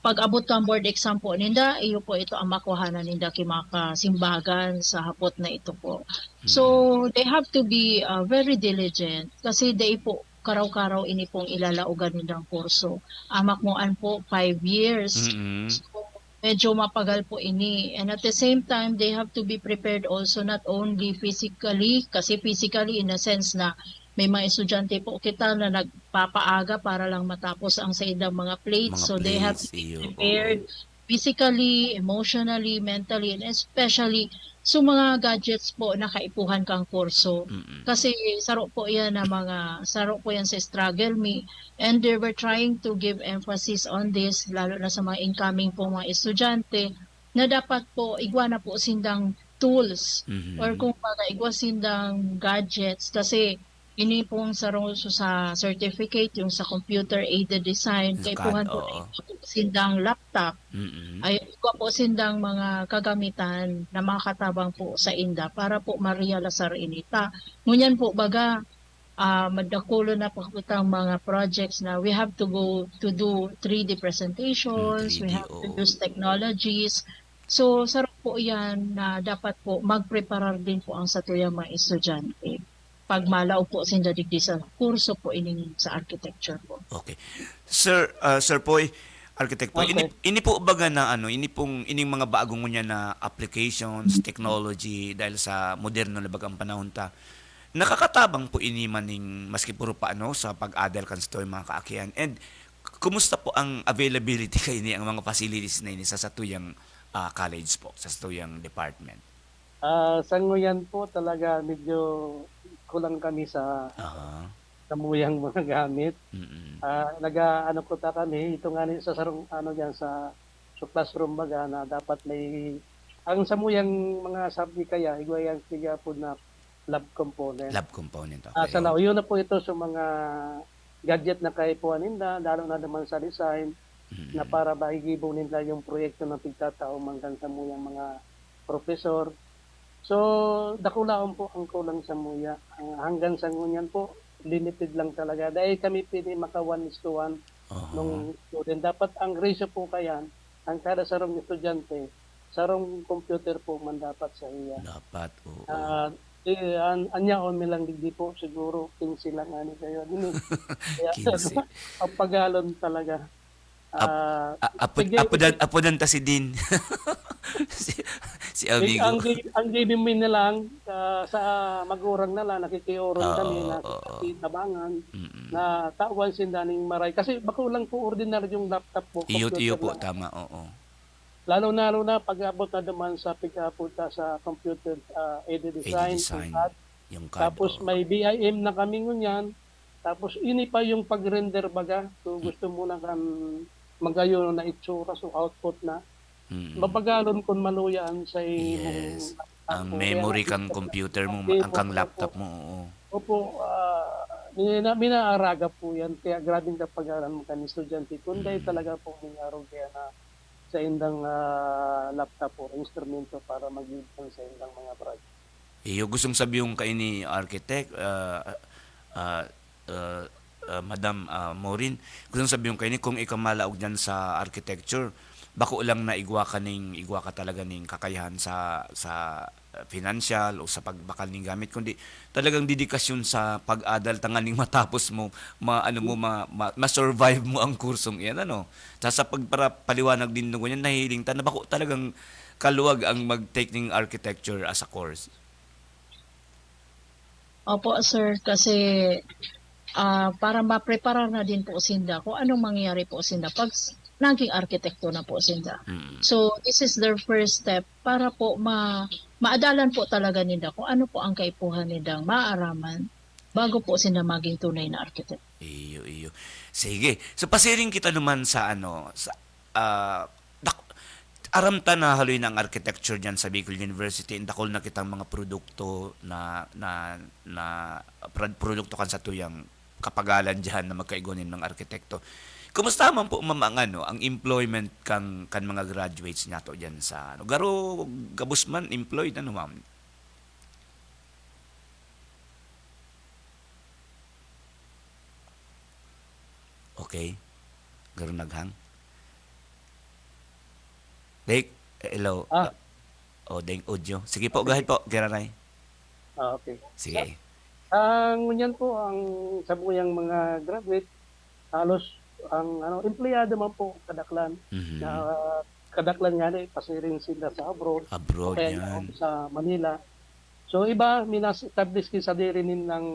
pag abot kang board exam po ninda, iyo po ito ang makuhanan ninda kimakasimbagan sa hapot na ito po. So they have to be very diligent kasi they po karaw-karaw ini pong ilalaugan nindang kurso. Amak mo po 5 years. So, medyo mapagal po ini. And at the same time, they have to be prepared also not only physically, kasi physically in a sense na may mga estudyante po kita na nagpapaaga para lang matapos ang sa ilang mga plates. Mga So they have to plates, be iyo, prepared physically, emotionally, mentally, and especially sa mga gadgets po na kaipuhan kang kurso. Kasi saro po yan sa struggle me. And they were trying to give emphasis on this, lalo na sa mga incoming po mga estudyante, na dapat po igwa na po sindang tools or kung baga igwa sindang gadgets kasi ini pong sarong sa certificate yung sa computer aided design kay puhan po oo. sindang laptop ay igwa po sindang mga kagamitan na makakatabang po sa inda para po ma-realisar inita. Ngunyan po baga madakulo na po itang mga projects na we have to go to do 3D presentations, 3D, we have to oo. use technologies. So, sarap po yan na dapat po magpreparar din po ang satuyang mga estudyante. Pag malaw po sila digdi sa kurso po ining sa architecture po. Okay. Sir Poy, architect po, Okay. ini po baga na ining mga bagong niya na applications, technology dahil sa moderno na bagang panahon ta. Nakakatabang po ini maning maski puro pa sa pag-adel kan sa mga kaakian. And kumusta po ang availability kay ni ang mga facilities na ini sa satuyang college po, sa satuyang department? Sa nguyan po talaga medyo kulang kami sa Aha. samuyang mga gamit. Mm-mm. Nag-ano ko ta kami, ito nga sa sarong diyan sa classroom baga na dapat may ang samuyang mga subject kaya igwayan siya po na lab component. Lab component. Sa lao, yun na po ito sa mga gadget na kaipuan nila, lalo na naman sa design, na para maigibong nila yung proyekto na pigtatao hanggang sa muyang mga profesor. So, dakulaon po ang kulang sa muya. Hanggang sa ngunyan po, limited lang talaga. Dahil kami pili maka 1:1 nung student. Dapat ang ratio po kayan, ang kada sarong estudyante, sarong computer po man dapat sa iya. Dapat, oo. Anya on lang digdi po siguro 15 lang ani kayo dini. Kaya 15. papagalon talaga. Apo dan ta si Din. si amigo. Ang giving me na lang sa magurang na lang nakikiuron kami na tabangan na tawan sindaning maray kasi bako lang po ordinary yung laptop po. Iyo po lang. tama, oo. Lalo na pag-abot na naman sa pagkapunta sa computer aided design, CAD. Yung CAD. Tapos may BIM na kami ngunyan. Tapos ini pa yung pag-render baga. So gusto mo na kan magayon na itsura so output na. Mapagalon kun maluyan sa Yes. Ang laptop. memory Kaya kang computer mo, Opo, ang kang opo. laptop mo, oo. Opo, minaaraga po yan. Kaya grabing kapag-aral mo kan estudyante. Kundi talaga po nangyaro kaya na sa indang laptop o instrumento para mag-ibang sa indang mga project. Iyo gustong sabi yung kay ni architect, Madam Maureen, gustong sabi yung kay ni kung ikaw malaog dyan sa architecture, bako lang na igwa ka talaga ning kakayahan sa financial o sa pagbakal ng gamit, kundi talagang dedikasyon sa pag-adal tanganing matapos mo ma-survive mo ang kursong iyan, ano. Sa pagpaliwanag din nung ganyan, nahiling ta na bako talagang kaluwag ang mag-take ng architecture as a course. Opo, sir, kasi para ma-prepare na din po sinda kung anong mangyayari po sinda pag naging arkitekto na po sinda. So, this is their first step para po maadalan po talaga nila kung ano po ang kaipuhan nilang maaraman bago po sila maging tunay na arkitekto. Iyo. Sige. So pasiring kita naman sa aramta na haloy ng architecture diyan sa Bicol University. Indakol na kitang mga produkto na produkto kan sa tuyang kapagalan diyan na magkaigonin ng arkitekto. Kumusta man po ang employment kan mga graduates nato diyan sa garo gabus man employed ma'am? Okay. Garo naghang. Dek, hello. Deng audio. Sige po, gahit po, Geraray. Okay. Sige. Ang ngunyan po, ang sabuyang mga graduate, halos ang empleyado man po kadaklan. Mhm. Na kadaklan nga na pasirin sila sa abroad. Abroad Kaya yan. sa Manila. So iba, minas-establish sa dirinin ng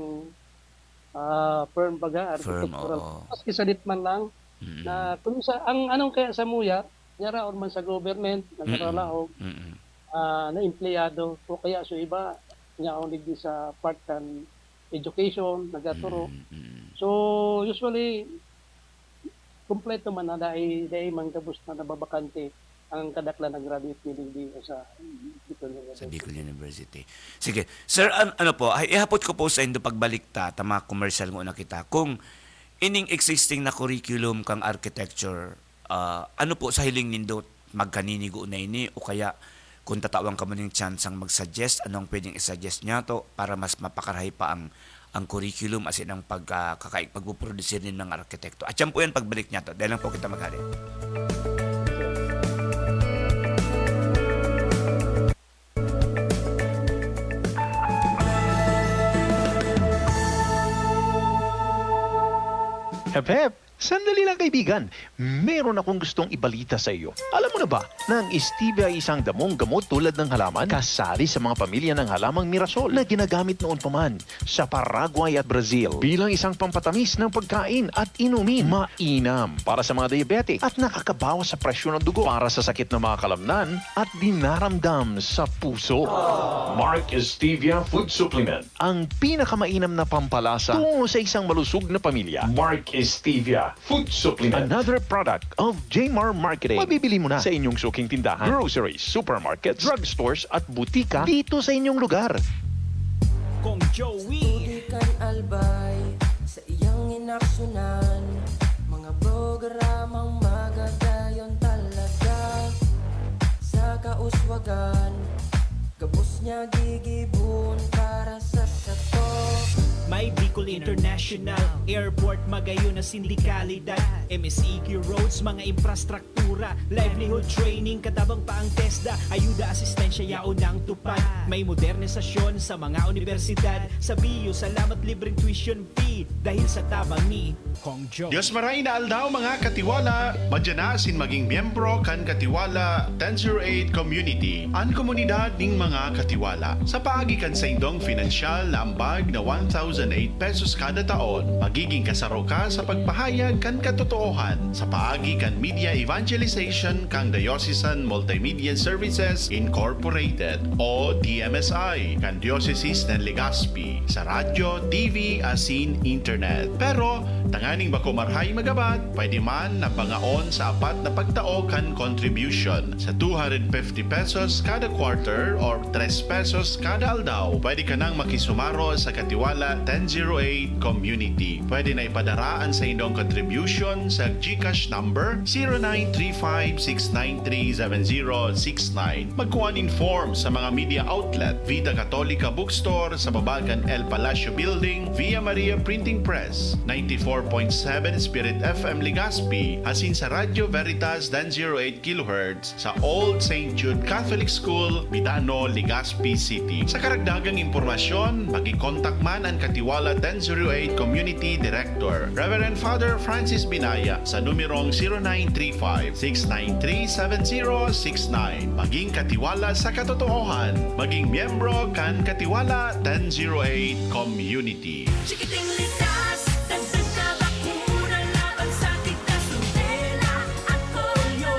firm baga, Firm, architectural. oo. Maski sa man lang, Mhm. na kung sa, ang anong kaya sa muya, nyara or man sa government, nagkaralaog, Mhm. na empleyado, o kaya so iba, nga unig di sa part-time education, nagaturo. Mhm. So, usually, kompleto man na dahil manggabos na nababakante ang kadaklan ng graduate meeting sa Bicol Sa University. Bicol University. Sige. Sir, ano po, ihapot ko po sa indo pagbalik tama commercial mo na kita. Kung ining existing na curriculum kang architecture, ano po sa hiling nindot magkaninigo na ini o kaya kung tatawang ka mo ng chance ang mag-suggest, anong pwedeng i-suggest niya to para mas mapakarahay pa ang curriculum as in ang pagpuproduce din ng arkitekto. At yan po yan pagbalik niya to. Dahil lang po kita maghari. Hep hep! Sandali lang kaibigan, meron akong gustong ibalita sa iyo. Alam mo na ba na ang stevia ay isang damong gamot tulad ng halaman kasali sa mga pamilya ng halamang mirasol na ginagamit noon pa man sa Paraguay at Brazil bilang isang pampatamis ng pagkain at inumin. Mainam para sa mga diabetic at nakakabawas sa presyon ng dugo para sa sakit ng mga kalamnan at dinaramdam sa puso. Mark Stevia Food Supplement. Ang pinakamainam na pampalasa tungo sa isang malusog na pamilya. Mark Stevia Food Supplement. Another product of Jmar Marketing. Mabibili mo na sa inyong suking tindahan, groceries, supermarkets, drugstores at butika dito sa inyong lugar. Kong Joey Tudikan albay sa iyang inaksyonan, mga programang magadayon talaga. Sa kauswagan, gabos niya gigibun para sa sato. May Bicol International Airport, magayon na sindikalidad, MSEQ roads, mga infrastruktura, livelihood training, katabang pa ang TESDA, ayuda, asistensya, yaon ng tupad. May modernisasyon sa mga universidad, sa BIU, salamat libreng tuition fee, dahil sa tabang ni Kong Joe. Diyos maray na aldaw mga katiwala, madyan na sin maging miyembro kan Katiwala 1008 Community, ang komunidad ning mga katiwala. Sa paagi kan sa indong financial na ambag na 1,008 pesos kada taon, magiging kasaro ka sa pagpahayag kan katotohan sa paagi kan media evangelization kang Diocesan Multimedia Services Incorporated o DMSI kan Diocese ng Legazpi sa radyo, TV, asin internet. Pero tanganing bako marhay magabat, pwede man na pangaon sa apat na pagtao kan contribution sa 250 pesos kada quarter or 3 pesos kada aldaw. Pwede ka nang makisumaro sa Katiwala 1008 Community. Pwede na ipadaraan sa inyong contribution sa GCash number 0935-693-7069. Magkuhan inform sa mga media outlet, Vida Católica Bookstore sa Babagan El Palacio Building, Via Maria Printing Press, 94.7 Spirit FM Legazpi, asin sa Radio Veritas 1008 kHz sa Old St. Jude Catholic School, Midano, Legazpi City. Sa karagdagang impormasyon, magi-contact man ang Katiwala 1008 Community Director, Reverend Father Francis Binaya sa numerong 0935-693-7069. Maging katiwala sa katotohanan, maging miyembro kan Katiwala 1008 Community. Chikiting likas, dagdag na bakuna laban sa tigas, rubella at polio.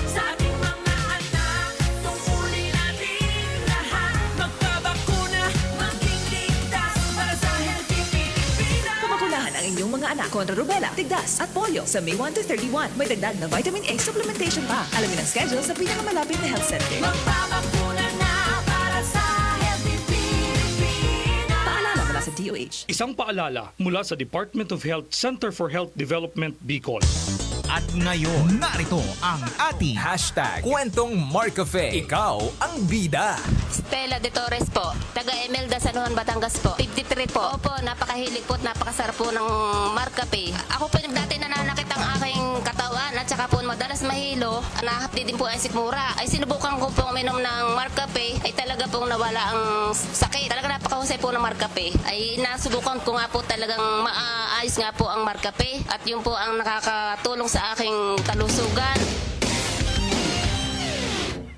Sa ating mga anak, tungkulin natin lahat. Magpabakuna, maging ligtas para sa healthy Pilipinas. Pamakunahan ang inyong mga anak kontra rubella, tigdas at polio sa May 1 to 31. May dagdag na vitamin A supplementation pa. Alamin ang schedule sa pinakamalapit na health center. Magpabakuna na para sa healthy Pilipinas. Paalala mula sa DOH. Isang paalala mula sa Department of Health Center for Health Development, Bicol. At ngayon, narito ang ating #Kwentong Marcafe. Ikaw ang bida. Stella de Torres po, taga Emelda, San Juan, Batangas po. 53 po. Opo, napakahilig po at napakasarap po ng Marcafe. Ako po yung dati nananakit ang aking katawan at saka po madalas mahilo. Nahapdi din po ang sikmura. Ay sinubukan ko pong minom ng Marcafe ay talaga pong nawala ang sakit. Talaga napakahusay po ng Marcafe. Ay nasubukan ko nga po talagang maayos nga po ang Marcafe at yun po ang nakakatulong sa aking kalusugan.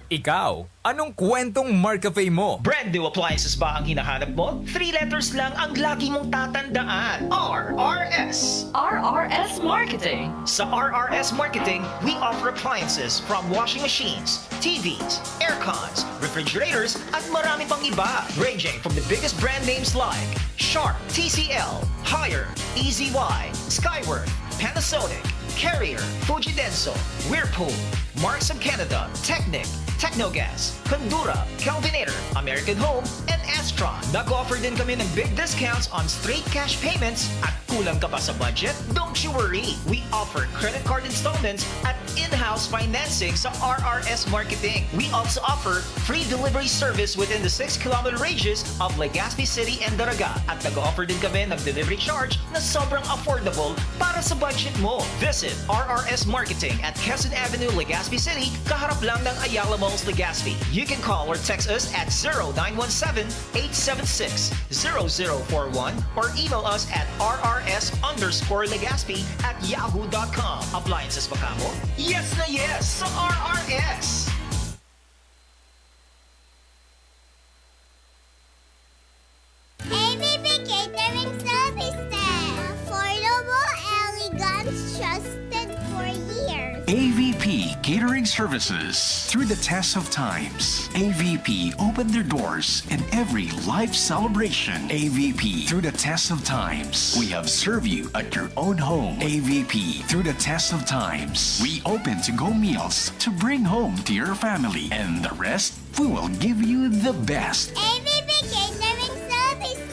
Ikaw, anong kwentong Marcafe mo? Brand new appliances ba ang hinahanap mo? 3 letters lang ang lagi mong tatandaan. RRS. RRS Marketing. Sa RRS Marketing, we offer appliances from washing machines, TVs, aircons, refrigerators, at marami pang iba. Ranging from the biggest brand names like Sharp, TCL, Haier, EZY, Skyworth, Panasonic, Carrier, Fujidenso, Whirlpool, Marks of Canada, Technic, Technogas, Condura, Kelvinator, American Home, and Astron. Nag-offer din kami ng big discounts on straight cash payments at kulang ka pa sa budget? Don't you worry! We offer credit card installments at in-house financing sa RRS Marketing. We also offer free delivery service within the 6-kilometer radius of Legazpi City and Daraga. At nag-offer din kami ng delivery charge na sobrang affordable para sa budget mo. Visit RRS Marketing at Quezon Avenue, Legazpi City, kaharap lang ng Ayala Malls, Legazpi. You can call or text us at 0917-876-0041 or email us at rrs_Legazpi@yahoo.com. Appliances ba kamo? Yes na yes sa RRS! ABB Catering Services. Affordable, elegant, trusted for years. AVP Catering Services. Through the test of times, AVP opened their doors in every life celebration. AVP, through the test of times, we have served you at your own home. AVP, through the test of times, we open to-go meals to bring home to your family. And the rest, we will give you the best. ABB Catering Services.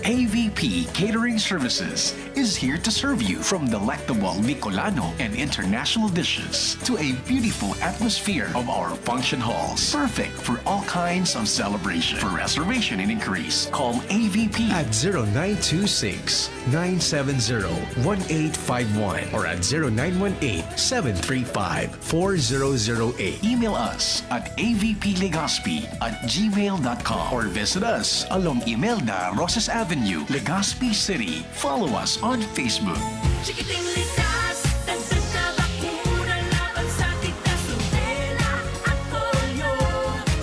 AVP Catering Services is here to serve you from delectable Bicolano and international dishes to a beautiful atmosphere of our function halls. Perfect for all kinds of celebration. For reservation and inquiries, call AVP at 0926-970-1851 or at 0918-735-4008. Email us at avplegazpi@gmail.com or visit us along Imelda Rosas Avenue, Legazpi City. Follow us on Facebook. Chikiting likas, dagdag na bakuna laban sa tigas, rubella at polio.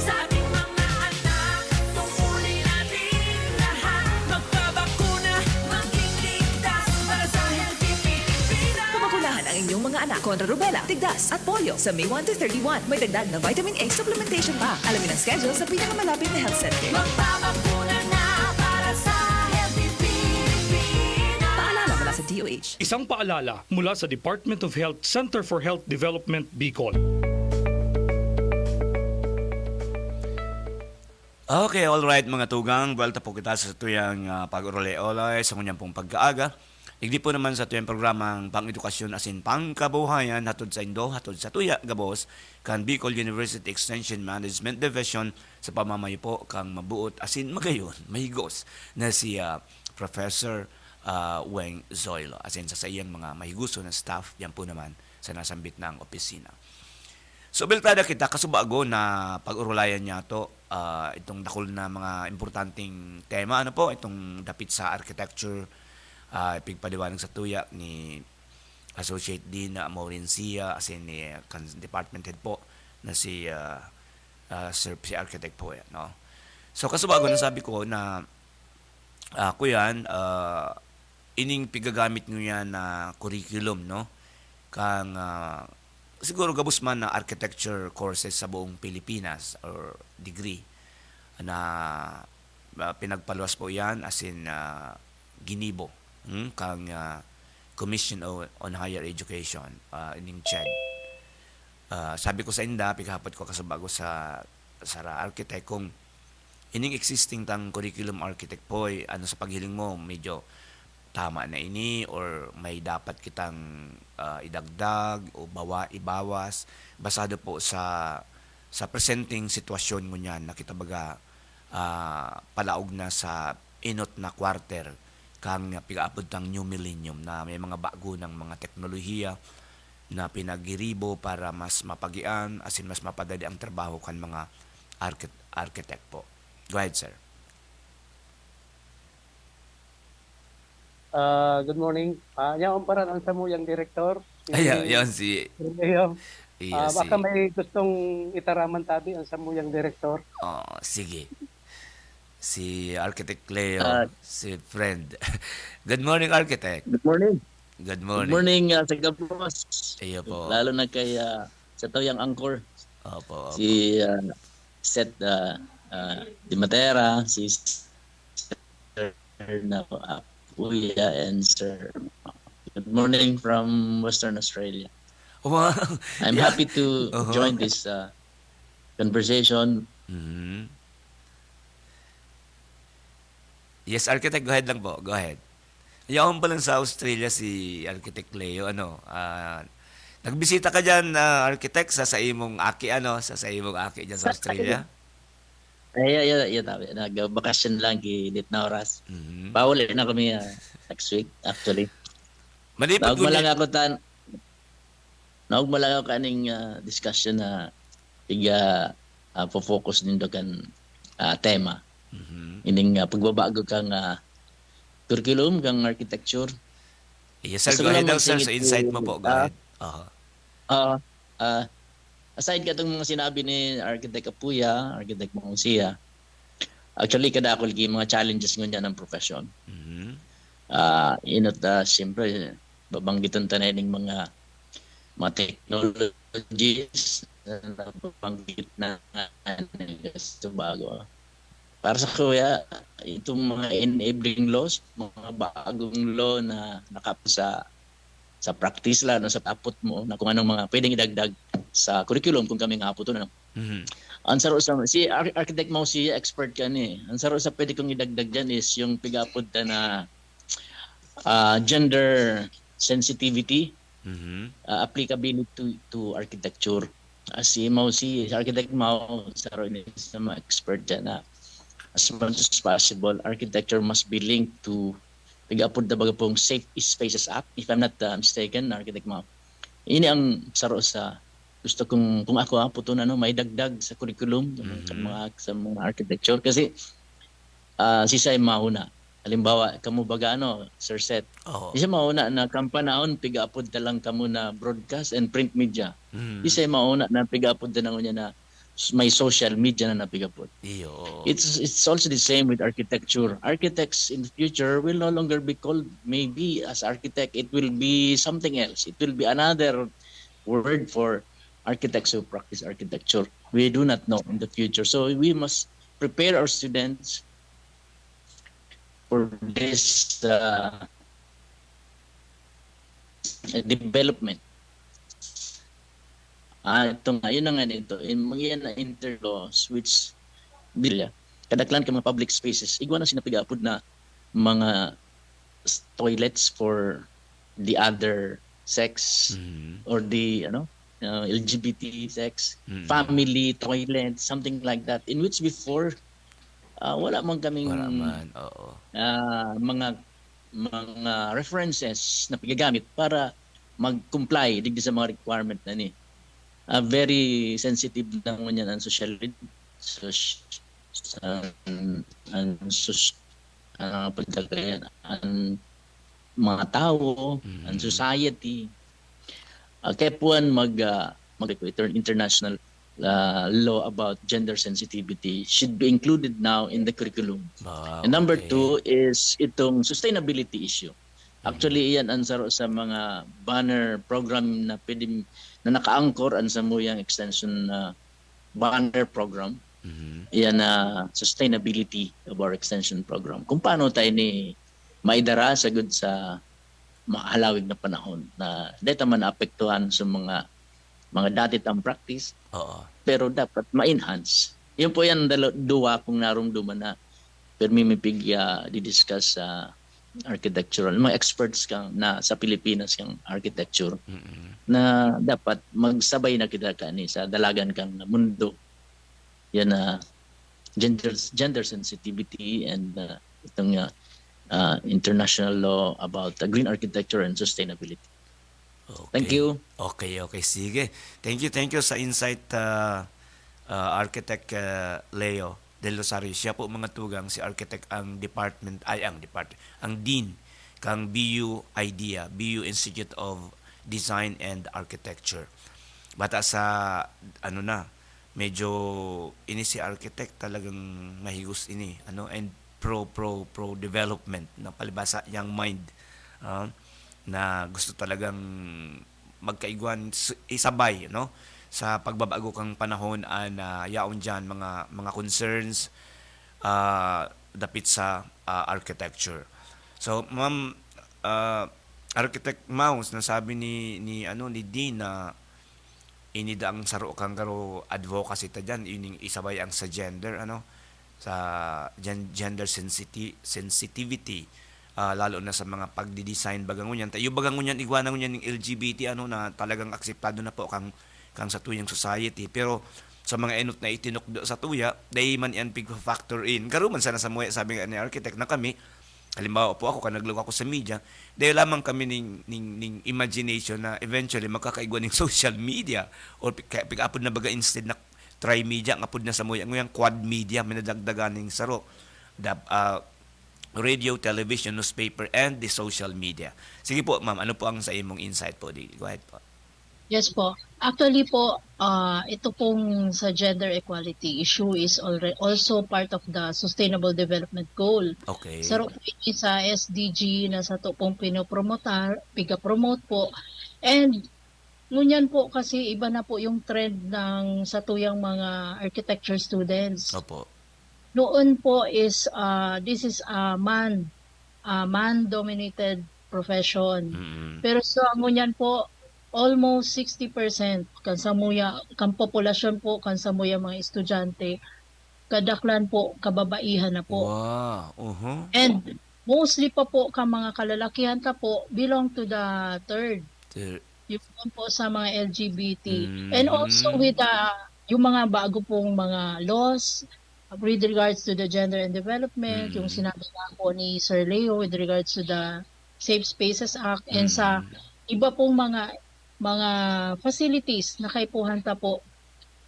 Sa ating mga anak, tungkulin natin lahat. Magpabakuna, maging ligtas para sa healthy Pilipinas. Pamakunahan ang inyong mga anak kontra rubella, tigdas at polio sa May 1 to 31. May dagdag na vitamin A supplementation pa. Alamin ang schedule sa pinakamalapit na health center. Magpabakuna na para sa healthy Pilipinas. Paalala mula sa DOH. Isang paalala mula sa Department of Health Center for Health Development, Bicol. Okay, all right mga tugang. Welta po kita sa tuyang pag-urole-olay sa kunyang pong pagkaaga. Igdi po naman sa tuyang programang pang-edukasyon asin pangkabuhayan hatod sa Indo, hatod sa Tuya, Gabos, kan Bicol University Extension Management Division sa pamamayo po kang mabuot asin magayon, mahigos na si Professor Weng Zoilo. Asin sa iyang mga mahiguso na staff, yan po naman sa nasambit ng opisina. So, biltada kita, kasubago na pag-urulayan niya to, itong dakol na mga importanteng tema, ano po, itong dapit sa architecture, ipigpaliwanag sa tuya ni Associate Dean Maureen Sia, asin ni Department Head po na si Sir si Architect po yan, no? So, kasubago na sabi ko na kuyan, ining pigagamit nyo yan na curriculum, no? Kang siguro gabos man na architecture courses sa buong Pilipinas or degree na pinagpaluwas po yan as in ginibo kang Commission on Higher Education ining CHED. Sabi ko sa inda, pighapot ko kasabago sa architect kung ining existing tang curriculum architect po ano sa paghiling mo medyo tama na ini or may dapat kitang idagdag o ibawas basado po sa presenting sitwasyon mo niyan na kita baga palaog na sa inot na quarter kang pigaapod tang new millennium na may mga bago ng mga teknolohiya na pinagiribo para mas mapagian asin mas mapadali ang trabaho kan mga architect po. Go ahead, sir. Good morning. Yan para ang samuyang direktor. Yan si... Baka may gustong itaraman tabi ang samuyang direktor. Sige. Si Architect Leo, si friend. Good morning, Architect. Good morning. Good morning. Good morning, sa Gabos. Iyo po. Lalo na kay sa Toyang Angkor. Opo. Si Seth Di Matera, si Sir na Kuya and Sir. Good morning from Western Australia. Wow. I'm happy to join this conversation. Mm-hmm. Yes, Architect, go ahead lang po. Go ahead. Ayaw pa lang sa Australia si Architect Leo. Nagbisita ka dyan, Architect, sa imong aki, sa imong aki dyan sa Australia? Tabi. Nag-bakasyon lang kay Ditnauras. Pauli na kami next week, actually. Naog mo lang ako kaning discussion na po-focus din kan tema. Ining pagbabago kang curriculum kang architecture. Yes, sir. Go ahead daw, sir. Sa insight mo po. Go ahead. Aside ka itong mga sinabi ni Architect Apuya, Architect Mongsia, actually kada ako lagi mga challenges ngunyan ng profession. Siyempre, babanggitan tayo ng mga technologies na babanggit na sa bago. Para sa kuya, itong mga enabling laws, mga bagong law na nakapos sa practice lang, sa apot mo, na kung anong mga pwedeng idagdag sa curriculum kung kami nga po ito. Ang saro sa, si Architect mo, si expert ka ni. Ang saro sa pwede kong idagdag dyan is yung pigapod na gender sensitivity, applicability to architecture. Si Architect Mao, saro ni sa mga expert dyan na as much as possible, architecture must be linked to pag-apod na baga pong Safe Spaces Act, if I'm not mistaken, Architect Mao. Ini ang saro sa gusto kung ako puto na may dagdag sa curriculum sa mga architecture kasi sisay mauna. Halimbawa, kamo baga Sir Seth. Isa mauna na kampanahon pig-apod na lang kamo na broadcast and print media. Isa mauna na pig-apod na niya na may social media na napigapod. It's also the same with architecture. Architects in the future will no longer be called maybe as architect. It will be something else. It will be another word for architects who practice architecture. We do not know in the future. So we must prepare our students for this development. Yun na nga nito. Mga na interlaws which kadaklan ka mga public spaces. Igwa na sinapigapod na mga toilets for the other sex or the LGBT sex, family toilet, something like that. In which before wala man kaming mga references na pigagamit para mag-comply digdi sa mga requirement na ni. Very sensitive lang man yan ang social ang mga tao, ang society. Kaya puan international law about gender sensitivity should be included now in the curriculum. And number 2 is itong sustainability issue. Actually, iyan ang saro sa mga banner program na pwede na naka-anchor ang samuyang extension banner program. Iyan na sustainability of our extension program. Kung paano tayo ni maidara sagud sa mahalawig na panahon na dito man naapektuhan sa mga datit ang practice. Pero dapat ma-enhance. Yun po yan duwa kung narumduman na permimipig di-discuss sa architectural. Mga experts na sa Pilipinas kang architecture na dapat magsabay na kita kani sa dalagan kang mundo. Yan na gender sensitivity and itong international law about green architecture and sustainability. Thank you. Okay. Sige. Thank you sa insight, Architect Leo Del Rosario. Siya po mga tugang si Architect ang Dean kang BU IDEA, BU Institute of Design and Architecture. Bata sa medyo ini si Architect talagang mahigos ini and pro development na palibasa young mind. Na gusto talagang magkaiguan isabay sa pagbabago kang panahon na yaon diyan mga concerns dapit sa architecture. So ma'am Architect Mouse, nasabi ni Dean na inida ang saro kang karo advocacy ta diyan ining isabay ang sa gender sa gender sensitivity. Lalo na sa mga pagdi-design bagangunyan. Tayo bagangunyan igwana ngunyan ng LGBT na talagang akseptado na po kang sa tuyang society. Pero sa mga enot na itinukdo sa tuya, dahil man yan pig-factor in. Karuman sana sa muya, sabi nga ni Architect na kami, halimbawa po ako, naglog ako sa media, dahil lamang kami ning imagination na eventually magkakaigwa ng social media or pig-upload na baga instead na tri-media, ang upload na sa muya, nguyang quad media, minadagdagan ng saro. Radio, television, newspaper, and the social media. Sige po, ma'am, ano po ang sa imong insight po? Go ahead po. Yes po. Actually po, ito pong sa gender equality issue is also part of the Sustainable Development Goal. Okay. Saro po ini sa SDG na sa to pong piga-promote po. And ngunyan po kasi iba na po yung trend ng sa tuyang mga architecture students. Opo. Noon po is this is a man-dominated profession. Pero so ngunyan po almost 60% kan populasyon po kan samuya mga estudyante kadaklan po kababaihan na po. Wow. And mostly pa po ka mga kalalakihan ta po belong to the third. Yung po sa mga LGBT. And also with yung mga bago pong mga laws with regards to the gender and development, yung sinabi nga po ni Sir Leo with regards to the Safe Spaces Act and sa iba pong mga facilities na kaipuhan ta po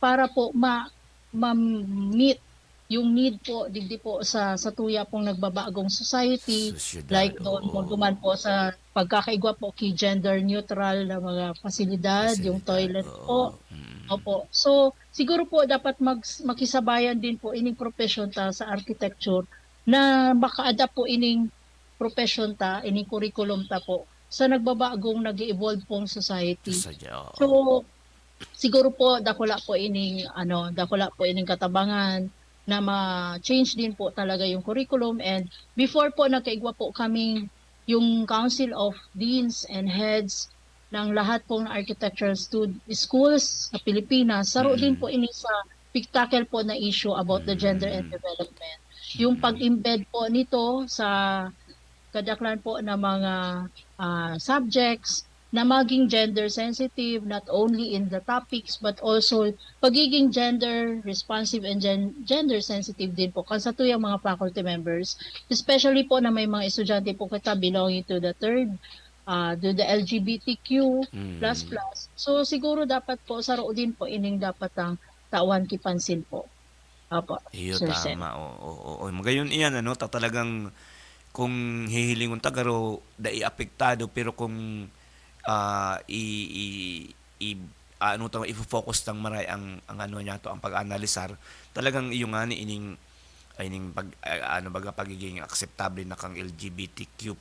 para po ma-meet yung need po digdi po sa tuya pong nagbabagong society like doon mo duman po sa pagkakaigwa po kay gender neutral na mga pasilidad, yung toilet po. Opo. So, siguro po dapat makisabayan din po ining profession ta sa architecture na maka-adapt po ining profession ta, ining curriculum ta po sa nagbabagong nag-evolve pong society. So, siguro po dakula po ining katabangan na ma-change din po talaga yung curriculum. And before po nagkaigwa po kaming yung Council of Deans and Heads ng lahat pong architectural schools sa Pilipinas, saro din po ini sa pigtakel po na issue about the gender and development. Yung pag-embed po nito sa kadaklan po na mga subjects na maging gender sensitive, not only in the topics but also pagiging gender responsive and gender sensitive din po kasi to yung mga faculty members, especially po na may mga estudyante po kita belonging to the third to the LGBTQ++. So siguro dapat po saro din po ining dapat ang tawan kipansin po. Apo, Iyo, Sir Sen. tama. Oo. Magayon iyan, talagang kung hihilingon tagaro, apektado, pero kung i-focus tang maray ang ano niya to, ang pag-analisar, talagang iyo nga ni ining pagiging acceptable na kang LGBTQ++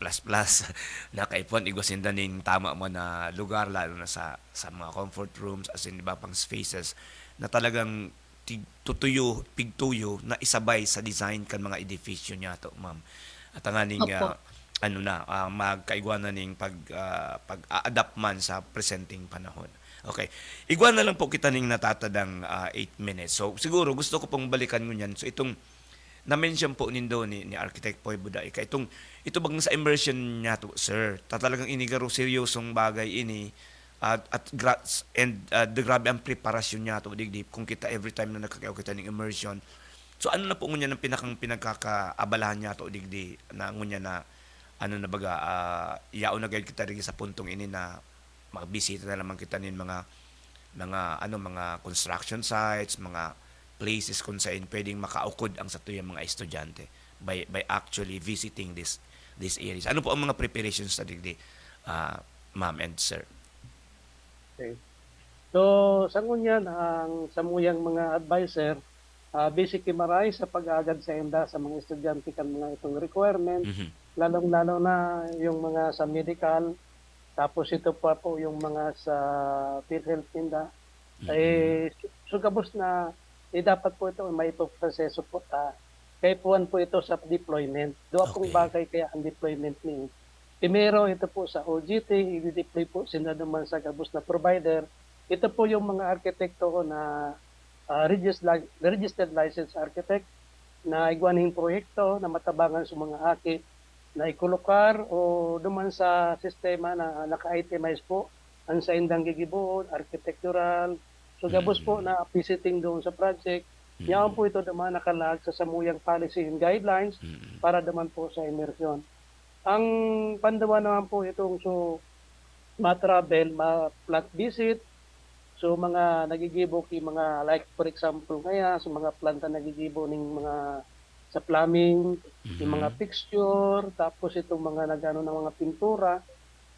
na kaipon igwasinda ning tama mo na lugar, lalo na sa mga comfort rooms, as in iba pang spaces na talagang pigtuyo na isabay sa design kan mga edifisyo niya to, ma'am. At ang aning magkaigwanan ning pag-adapt man sa presenting panahon. Okay. Igwan na lang po kita ning natatadang 8 minutes. So siguro gusto ko pong balikan ngunyan. So itong na-mention po nindo ni Architect Poy Buday, ito bang sa immersion niya to, sir, talagang inigaro seryosong bagay ini the grabe ang preparasyon niya to digdip kung kita every time na nakakayaw kita ng immersion. So ano na po ngunya ng pinagkakaabalahan niya to digdi na ngunya na yao na gayud kita rin sa puntong ini na magbisita na naman kita nin mga construction sites, mga places kung saan pwedeng makaukod ang sa tuyang mga estudyante by actually visiting these areas. Ano po ang mga preparations sa digdi, ma'am and sir? Okay. So, sa ngunyan, ang samuyang mga advisor, basically maray sa pag-agad sa enda sa mga estudyante kan mga itong requirement, lalong-lalo na yung mga sa medical, tapos ito pa po yung mga sa PhilHealth enda. Sugabos na dapat po ito may proseso po kaya puwan po ito sa deployment. Doon pong bagay kaya ang deployment ni primero, ito po sa OJT, i-deploy po sila naman sa gabos na provider. Ito po yung mga arkitekto ko na registered licensed architect na igwaning proyekto na matabangan sa mga aki na ikulokar o duman sa sistema na naka-itemize po ang sa indang gigibuon, architectural. So gabos po na visiting doon sa project. Yan po ito naman nakalag sa samuyang policy and guidelines para naman po sa immersion. Ang pandawa naman po itong ma-travel, ma-plant visit, so mga nagigibo mga like for example ngaya sa mga planta nagigibo ning mga sa plumbing, yung mga fixture, tapos itong mga nagano ng mga pintura.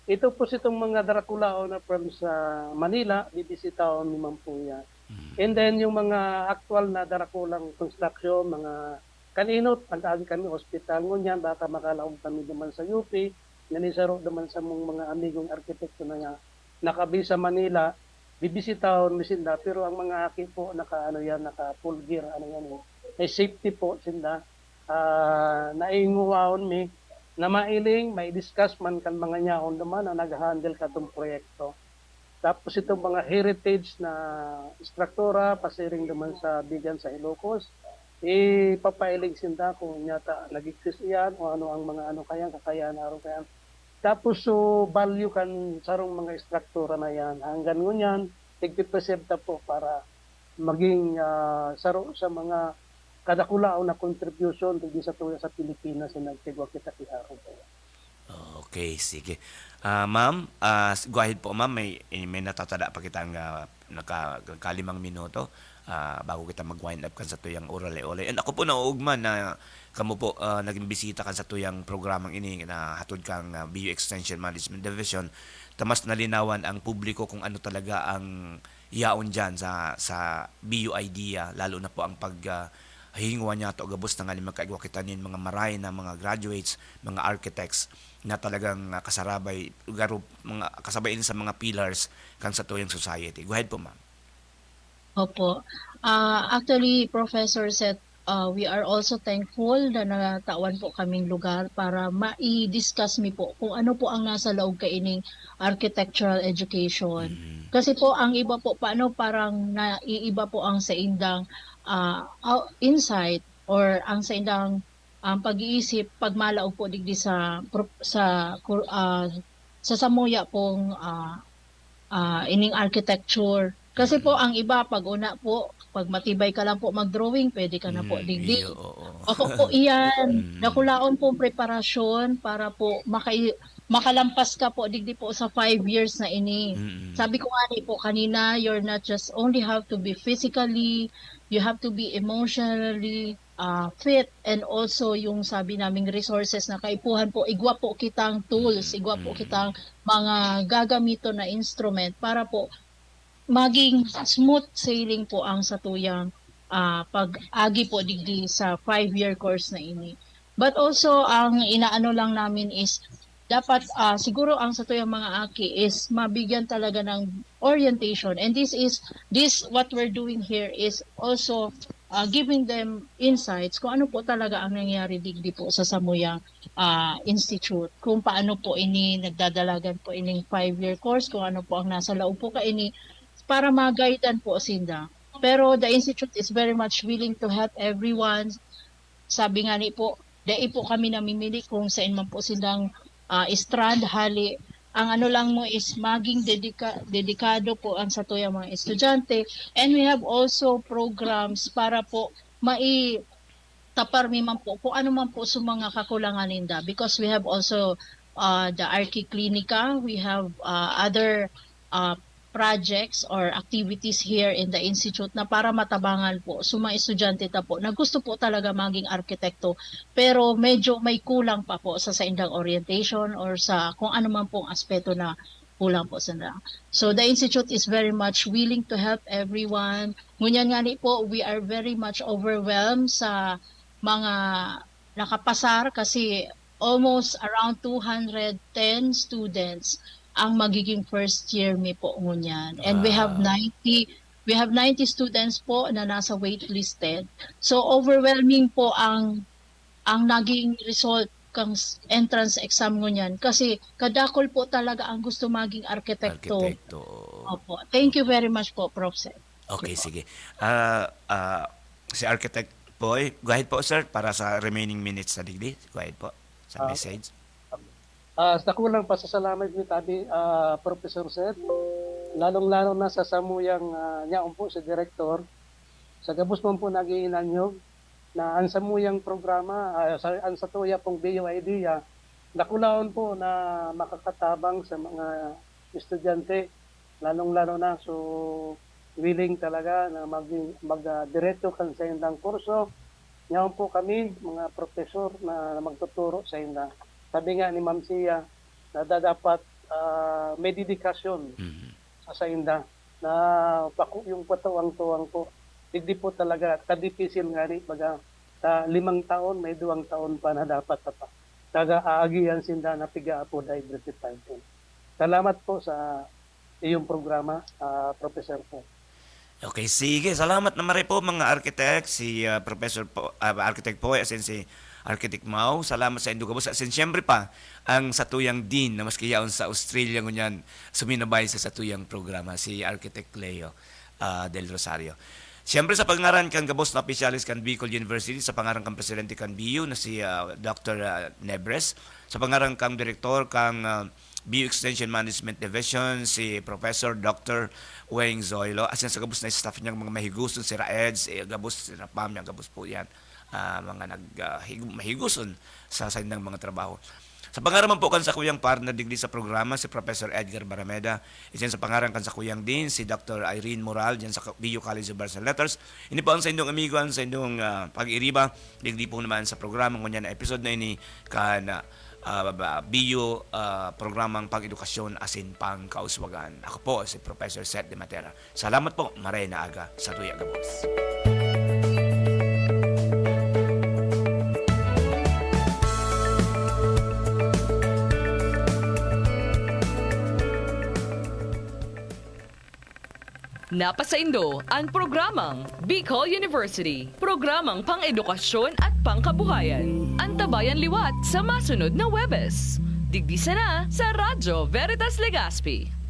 Ito po itong mga Draculao na from sa Manila, bibisitaon ni Ma'am po yan. And then yung mga actual na Draculang construction, mga kaninot, pag-agi kami hospital ngunyan, baka makalaog kami naman sa UP, nanisaro naman sa mga amigong arkitekto na nakabi sa Manila, bibisitahon mi sila, pero ang mga aki po naka full gear, may safety po sila, nainguwaon mi, na mailing, may discuss man kan mga nyaon naman na nag-handle katong proyekto. Tapos itong mga heritage na struktura, pasiring naman sa Bigan sa Ilocos, papailig sinda kung nyata nag-exist yan o ano ang mga kakayan araw kayan. Tapos value kan sarong mga struktura na yan hanggang ngunyan tigpipresenta po para maging saro sa mga kadakulao na contribution tigi sa tuya sa Pilipinas na nagtigwa kita araw kayan. Okay, sige. Ma'am, go ahead po ma'am, may natatada pa kitang nakalimang minuto. Bago kita mag-wind up kan sa tuyang oral ole. And ako po nauugman na kamo po naging bisita kan sa tuyang programang ini na hatod kang BU Extension Management Division. Tamas nalinawan ang publiko kung ano talaga ang yaon dyan sa BU idea, lalo na po ang hingwa niya to gabos na nga magkaigwa kita nin mga maray na mga graduates, mga architects na talagang kasarabay, mga kasabayin sa mga pillars kan sa tuyang society. Go ahead po ma'am. Opo. Actually, Professor Seth, we are also thankful na natawan po kaming lugar para mai-discuss mi po kung ano po ang nasa loob kaining architectural education. Kasi po ang iba po paano parang naiiba po ang sa indang insight or ang sa indang ang pag-iisip pagmalao po digdi sa samuya pong ining architecture. Kasi po ang iba pag una po pag matibay ka lang po mag-drawing, pwede ka na po digdi. Ako po iyan, nakulaon po preparasyon para po makalampas ka po digdi po sa 5 years na ini. Sabi ko nga po kanina, you're not just only have to be physically, you have to be emotionally fit, and also yung sabi naming resources na kaipuhan po, igwa po kitang tools, igwa po kitang mga gagamito na instrument para po maging smooth sailing po ang satuyang pag-agi po digdi sa 5-year course na ini. But also, ang inaano lang namin is dapat siguro ang satuyang mga aki is mabigyan talaga ng orientation, and this what we're doing here is also giving them insights kung ano po talaga ang nangyayari digdi po sa Samuyang Institute, kung paano po ini nagdadalagan po ining 5-year course, kung ano po ang nasa loob po ka ini para ma-guidean po sinda. Pero the Institute is very much willing to help everyone. Sabi nga ni po, dai po kami namimili kung saan man po silang strand hali. Ang ano lang mo is maging dedikado po ang satuyang mga estudyante, and we have also programs para po tapar man po kung ano man po sa mga kakulangan ninda, because we have also the Archi Clinica, we have other projects or activities here in the institute na para matabangan po sa mga estudyante ta po na gusto po talaga maging arkitekto, pero medyo may kulang pa po sa indang orientation or sa kung ano man pong aspeto na kulang po sa nila. So the institute is very much willing to help everyone. Ngunyan nga ni po, we are very much overwhelmed sa mga nakapasar kasi almost around 210 students ang magiging first year mi po ngunyan. And we have 90 students po na nasa waitlisted. So overwhelming po ang naging result kang entrance exam ngunyan kasi kadakol po talaga ang gusto maging arkitekto. Opo. Thank you very much po, Prof. Sir. Okay, sige. Si Architect Boy, go ahead po sir para sa remaining minutes na digdi. Go ahead po sa message. Sa kulang pasasalamat ni tabi Professor Seth, lalong-lalo na sa samuyang niyaon po sa direktor, sa gabos man po nagiinanyog na ang samuyang programa, ang satuya pong BUID, nakulaon po na makakatabang sa mga estudyante, lalong-lalo na so willing talaga na mag-diretso kan sa indang kurso. Niyaon po kami, mga professor na magtuturo sa indang. Sabi nga ni Ma'am Sia na dapat may dedikasyon sa inda na yung patuwang-tuwang po. Hindi po talaga kadipisil nga rin. Baga, 5 taon, may 2 taon pa na dapat pa. Taga-aagihan sinda na piga po diversified. Salamat po sa iyong programa, Professor po. Okay, sige. Salamat naman rin po mga architect. Si Professor po, Architect po, as in si Architect Mau, salamat sa Indugabos. At siyempre pa, ang satuyang Dean na maski yaon sa Australia ngunyan suminabay sa satuyang programa, si Architect Leo Del Rosario. Siyempre sa pangaran kang gabos na opisyalis kan Bicol University, sa pangaran kang presidente kan BU na si Dr. Nebres, sa pangaran kang direktor kang BU Extension Management Division, si Professor Dr. Weng Zoilo, as sa gabos na staff niyang mga mahiguson, si Raeds, gabos, si Rapam, yung gabos po yan. Mga mahiguson sa sindang mga trabaho. Sa pangaran po kan sa kuyang partner digdi sa programa, si Professor Edgar Barameda. Iyan sa pangaran kan sa kuyang din, si Dr. Irene Moral, diyan sa BU College of Arts and Letters. Ini po ang sa indong amigo, sa indong pag-iriba, digdi po naman sa programa ngunyan na episode na ini kan BU programang pag-edukasyon asin pang kauswagan. Ako po si Professor Seth de Matera. Salamat po, maray na aga sa Tuya Gabos. Napasaindo ang programang Bicol University, programang pang-edukasyon at pangkabuhayan. Antabayan liwat sa masunod na Webes. Digdi sana sa Radyo Veritas Legazpi.